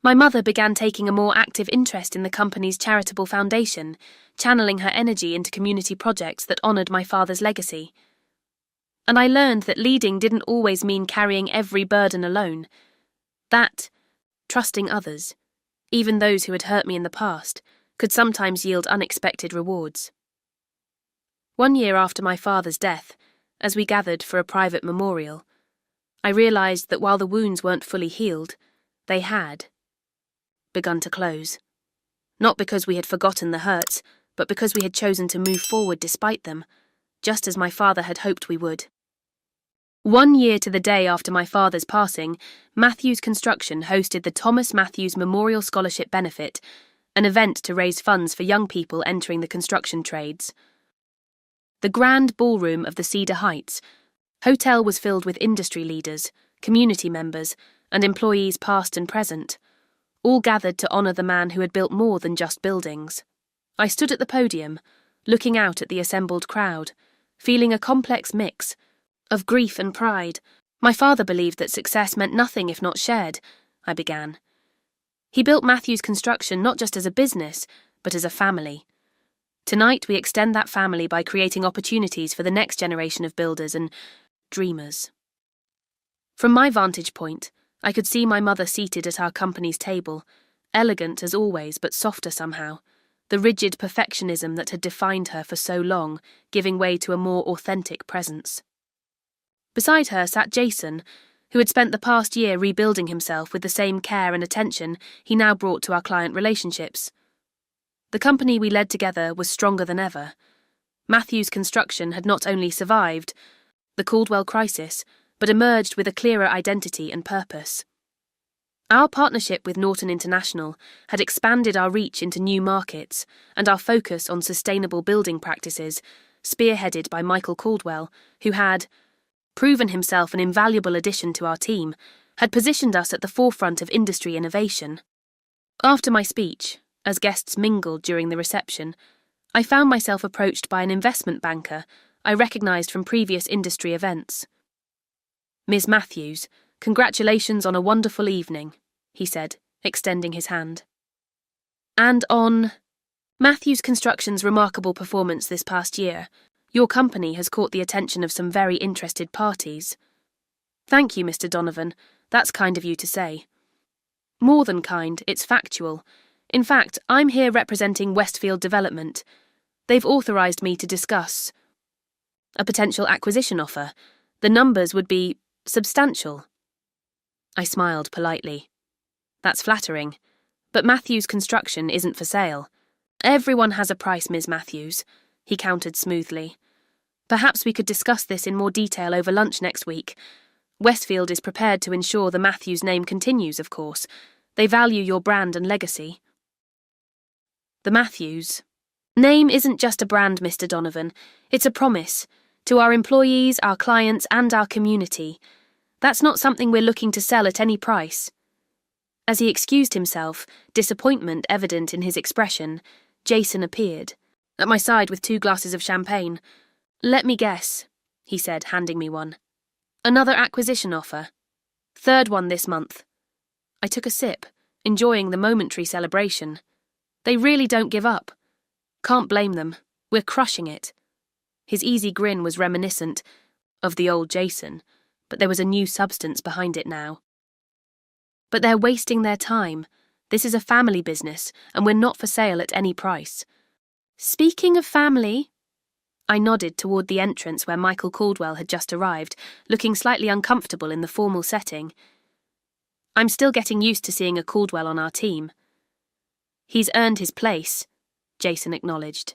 S1: My mother began taking a more active interest in the company's charitable foundation, channeling her energy into community projects that honoured my father's legacy. And I learned that leading didn't always mean carrying every burden alone. That, trusting others, even those who had hurt me in the past, could sometimes yield unexpected rewards. 1 year after my father's death, as we gathered for a private memorial, I realised that while the wounds weren't fully healed, they had begun to close. Not because we had forgotten the hurts, but because we had chosen to move forward despite them, just as my father had hoped we would. 1 year to the day after my father's passing, Matthews Construction hosted the Thomas Matthews Memorial Scholarship Benefit, an event to raise funds for young people entering the construction trades. The grand ballroom of the Cedar Heights hotel was filled with industry leaders, community members, and employees past and present, all gathered to honour the man who had built more than just buildings. I stood at the podium, looking out at the assembled crowd, feeling a complex mix of grief and pride. My father believed that success meant nothing if not shared, I began. He built Matthews Construction not just as a business, but as a family. Tonight we extend that family by creating opportunities for the next generation of builders and dreamers. From my vantage point, I could see my mother seated at our company's table, elegant as always but softer somehow, the rigid perfectionism that had defined her for so long giving way to a more authentic presence. Beside her sat Jason, who had spent the past year rebuilding himself with the same care and attention he now brought to our client relationships. The company we led together was stronger than ever. Matthews Construction had not only survived the Caldwell crisis, but emerged with a clearer identity and purpose. Our partnership with Norton International had expanded our reach into new markets, and our focus on sustainable building practices, spearheaded by Michael Caldwell, who had proven himself an invaluable addition to our team, had positioned us at the forefront of industry innovation. After my speech, as guests mingled during the reception, I found myself approached by an investment banker I recognised from previous industry events. "Ms. Matthews, congratulations on a wonderful evening," he said, extending his hand. "And on Matthews Construction's remarkable performance this past year. Your company has caught the attention of some very interested parties." "Thank you, Mr. Donovan. That's kind of you to say." "More than kind, it's factual. In fact, I'm here representing Westfield Development. They've authorised me to discuss a potential acquisition offer. The numbers would be substantial." I smiled politely. "That's flattering. But Matthews Construction isn't for sale. Everyone has a price, Ms. Matthews," he countered smoothly. "Perhaps we could discuss this in more detail over lunch next week. Westfield is prepared to ensure the Matthews name continues, of course. They value your brand and legacy." The Matthews name isn't just a brand, Mr. Donovan. It's a promise to our employees, our clients, and our community. That's not something we're looking to sell at any price. As he excused himself, disappointment evident in his expression, Jason appeared, at my side with 2 glasses of champagne. "Let me guess," he said, handing me one. "Another acquisition offer. 3rd one this month." I took a sip, enjoying the momentary celebration. They really don't give up. Can't blame them. We're crushing it. His easy grin was reminiscent of the old Jason, but there was a new substance behind it now. "But they're wasting their time. This is a family business, and we're not for sale at any price." "Speaking of family," I nodded toward the entrance where Michael Caldwell had just arrived, looking slightly uncomfortable in the formal setting. "I'm still getting used to seeing a Caldwell on our team." "He's earned his place," Jason acknowledged.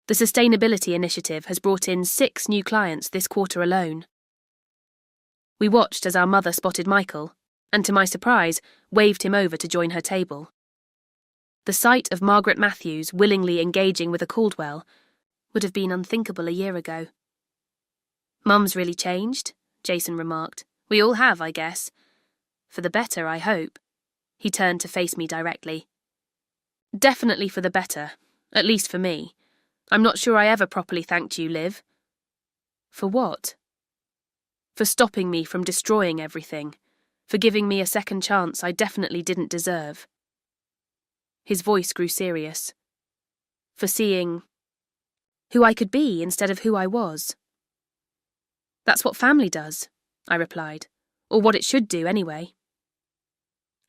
S1: "The sustainability initiative has brought in 6 new clients this quarter alone." We watched as our mother spotted Michael, and to my surprise, waved him over to join her table. The sight of Margaret Matthews willingly engaging with a Caldwell would have been unthinkable a year ago. "Mum's really changed," Jason remarked. "We all have, I guess. For the better, I hope." He turned to face me directly. "Definitely for the better, at least for me. I'm not sure I ever properly thanked you, Liv." "For what?" "For stopping me from destroying everything. For giving me a second chance I definitely didn't deserve." His voice grew serious. "For seeing who I could be instead of who I was." "That's what family does," I replied. "Or what it should do, anyway."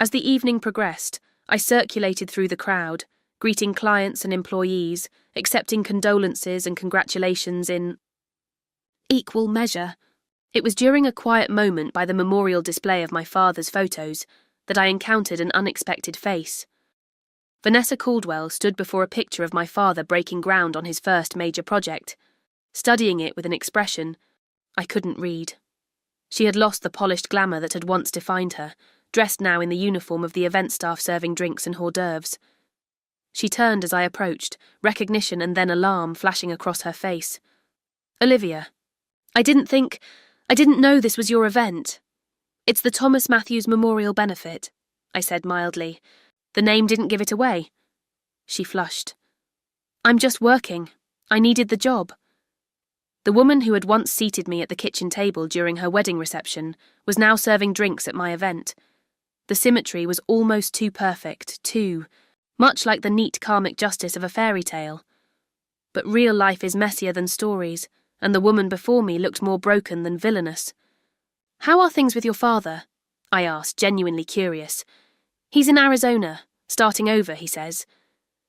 S1: As the evening progressed, I circulated through the crowd, greeting clients and employees, accepting condolences and congratulations in equal measure. It was during a quiet moment by the memorial display of my father's photos that I encountered an unexpected face. Vanessa Caldwell stood before a picture of my father breaking ground on his first major project, studying it with an expression I couldn't read. She had lost the polished glamour that had once defined her, dressed now in the uniform of the event staff serving drinks and hors d'oeuvres. She turned as I approached, recognition and then alarm flashing across her face. "Olivia, I didn't know this was your event. It's the Thomas Matthews Memorial Benefit," I said mildly. "The name didn't give it away." She flushed. "I'm just working. I needed the job." The woman who had once seated me at the kitchen table during her wedding reception was now serving drinks at my event. The symmetry was almost too perfect, much like the neat karmic justice of a fairy tale. But real life is messier than stories, and the woman before me looked more broken than villainous. "How are things with your father?" I asked, genuinely curious. "He's in Arizona, starting over, he says."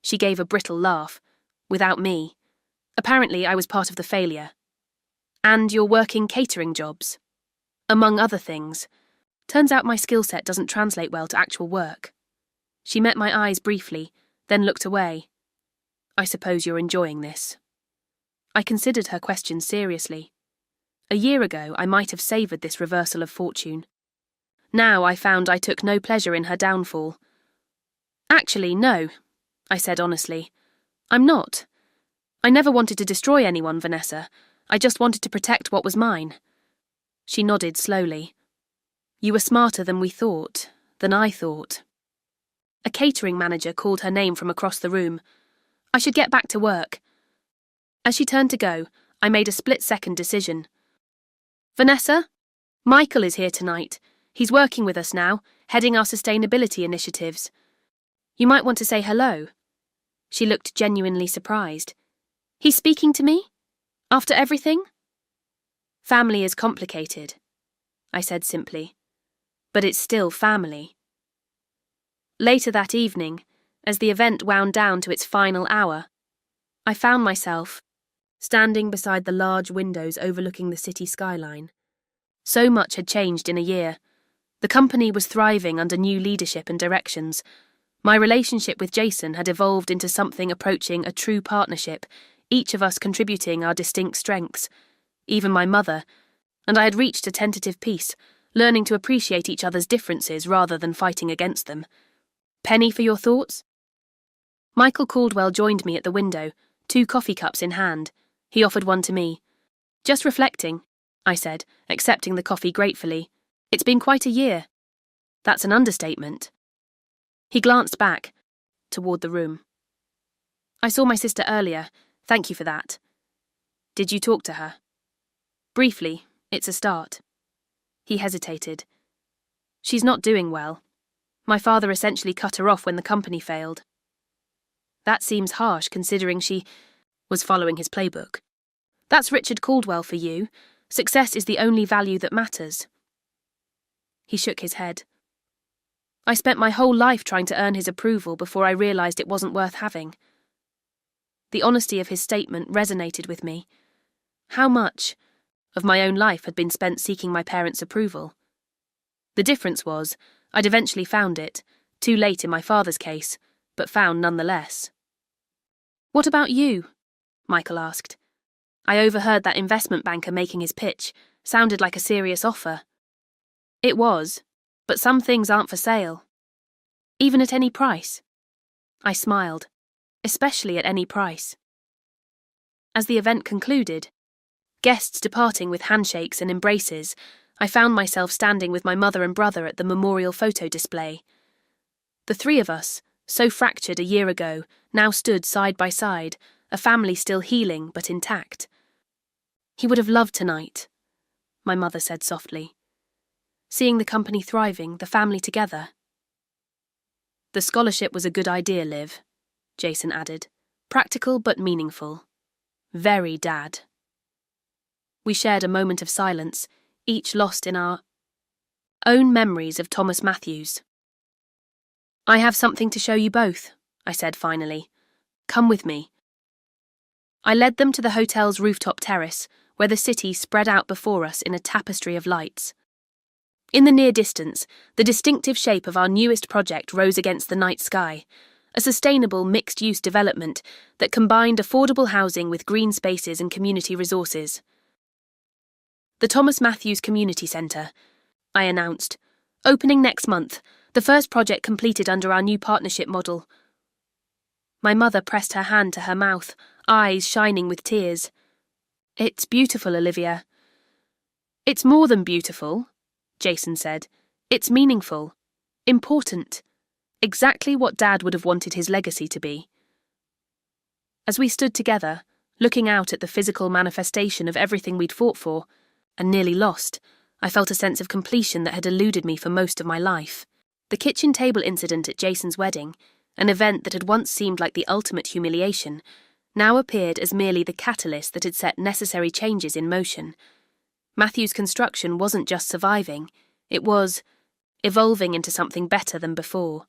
S1: She gave a brittle laugh. "Without me. Apparently I was part of the failure." "And you're working catering jobs?" "Among other things. Turns out my skill set doesn't translate well to actual work." She met my eyes briefly, then looked away. "I suppose you're enjoying this." I considered her question seriously. A year ago, I might have savoured this reversal of fortune. Now I found I took no pleasure in her downfall. "Actually, no," I said honestly. "I'm not. I never wanted to destroy anyone, Vanessa. I just wanted to protect what was mine." She nodded slowly. "You were smarter than I thought." A catering manager called her name from across the room. "I should get back to work." As she turned to go, I made a split-second decision. "Vanessa, Michael is here tonight. He's working with us now, heading our sustainability initiatives. You might want to say hello." She looked genuinely surprised. "He's speaking to me? After everything?" "Family is complicated," I said simply. "But it's still family." Later that evening, as the event wound down to its final hour, I found myself standing beside the large windows overlooking the city skyline. So much had changed in a year. The company was thriving under new leadership and directions. My relationship with Jason had evolved into something approaching a true partnership, each of us contributing our distinct strengths, even my mother, and I had reached a tentative peace, learning to appreciate each other's differences rather than fighting against them. "Penny for your thoughts?" Michael Caldwell joined me at the window, 2 coffee cups in hand. He offered one to me. "Just reflecting," I said, accepting the coffee gratefully. "It's been quite a year." "That's an understatement." He glanced back, toward the room. "I saw my sister earlier. Thank you for that." "Did you talk to her?" "Briefly. It's a start." He hesitated. "She's not doing well. My father essentially cut her off when the company failed." "That seems harsh considering she was following his playbook." "That's Richard Caldwell for you. Success is the only value that matters." He shook his head. "I spent my whole life trying to earn his approval before I realised it wasn't worth having." The honesty of his statement resonated with me. How much of my own life had been spent seeking my parents' approval? The difference was, I'd eventually found it, too late in my father's case, but found nonetheless. "What about you?" Michael asked. I overheard that investment banker making his pitch. Sounded like a serious offer. It was, but some things aren't for sale. Even at any price. I smiled, especially at any price. As the event concluded, guests departing with handshakes and embraces, I found myself standing with my mother and brother at the memorial photo display. The 3 of us, so fractured a year ago, now stood side by side, a family still healing but intact. "He would have loved tonight," my mother said softly. "Seeing the company thriving, the family together." "The scholarship was a good idea, Liv," Jason added. "Practical but meaningful. Very Dad." We shared a moment of silence, each lost in our own memories of Thomas Matthews. "I have something to show you both," I said finally. Come with me. I led them to the hotel's rooftop terrace, where the city spread out before us in a tapestry of lights. In the near distance, the distinctive shape of our newest project rose against the night sky, a sustainable mixed-use development that combined affordable housing with green spaces and community resources. The Thomas Matthews Community Centre, I announced, opening next month, the first project completed under our new partnership model. My mother pressed her hand to her mouth, eyes shining with tears. It's beautiful, Olivia. It's more than beautiful, Jason said. It's meaningful. Important. Exactly what Dad would have wanted his legacy to be. As we stood together, looking out at the physical manifestation of everything we'd fought for, and nearly lost, I felt a sense of completion that had eluded me for most of my life. The kitchen table incident at Jason's wedding, an event that had once seemed like the ultimate humiliation, now appeared as merely the catalyst that had set necessary changes in motion. Matthew's construction wasn't just surviving, it was evolving into something better than before.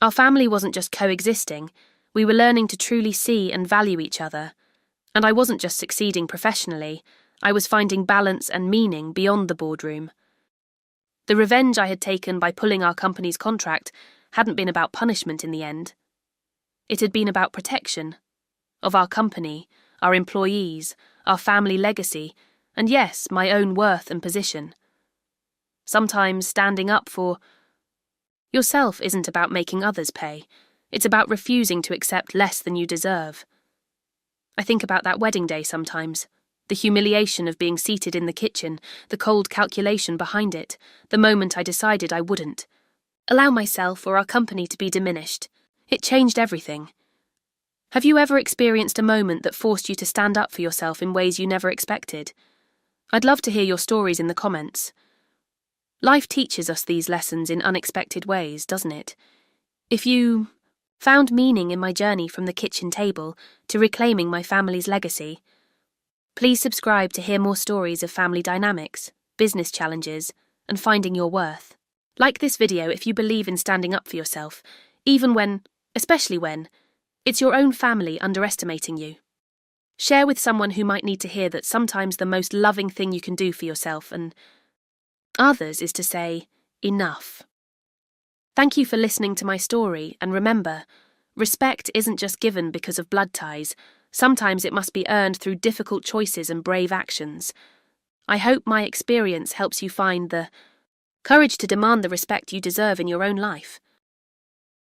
S1: Our family wasn't just coexisting, we were learning to truly see and value each other. And I wasn't just succeeding professionally, I was finding balance and meaning beyond the boardroom. The revenge I had taken by pulling our company's contract hadn't been about punishment in the end. It had been about protection of our company, our employees, our family legacy, and yes, my own worth and position. Sometimes standing up for yourself isn't about making others pay. It's about refusing to accept less than you deserve. I think about that wedding day sometimes. The humiliation of being seated in the kitchen, the cold calculation behind it, the moment I decided I wouldn't allow myself or our company to be diminished. It changed everything. Have you ever experienced a moment that forced you to stand up for yourself in ways you never expected? I'd love to hear your stories in the comments. Life teaches us these lessons in unexpected ways, doesn't it? If you found meaning in my journey from the kitchen table to reclaiming my family's legacy, please subscribe to hear more stories of family dynamics, business challenges, and finding your worth. Like this video if you believe in standing up for yourself, even when, especially when, it's your own family underestimating you. Share with someone who might need to hear that sometimes the most loving thing you can do for yourself and others is to say, enough. Thank you for listening to my story, and remember, respect isn't just given because of blood ties. Sometimes it must be earned through difficult choices and brave actions. I hope my experience helps you find the courage to demand the respect you deserve in your own life.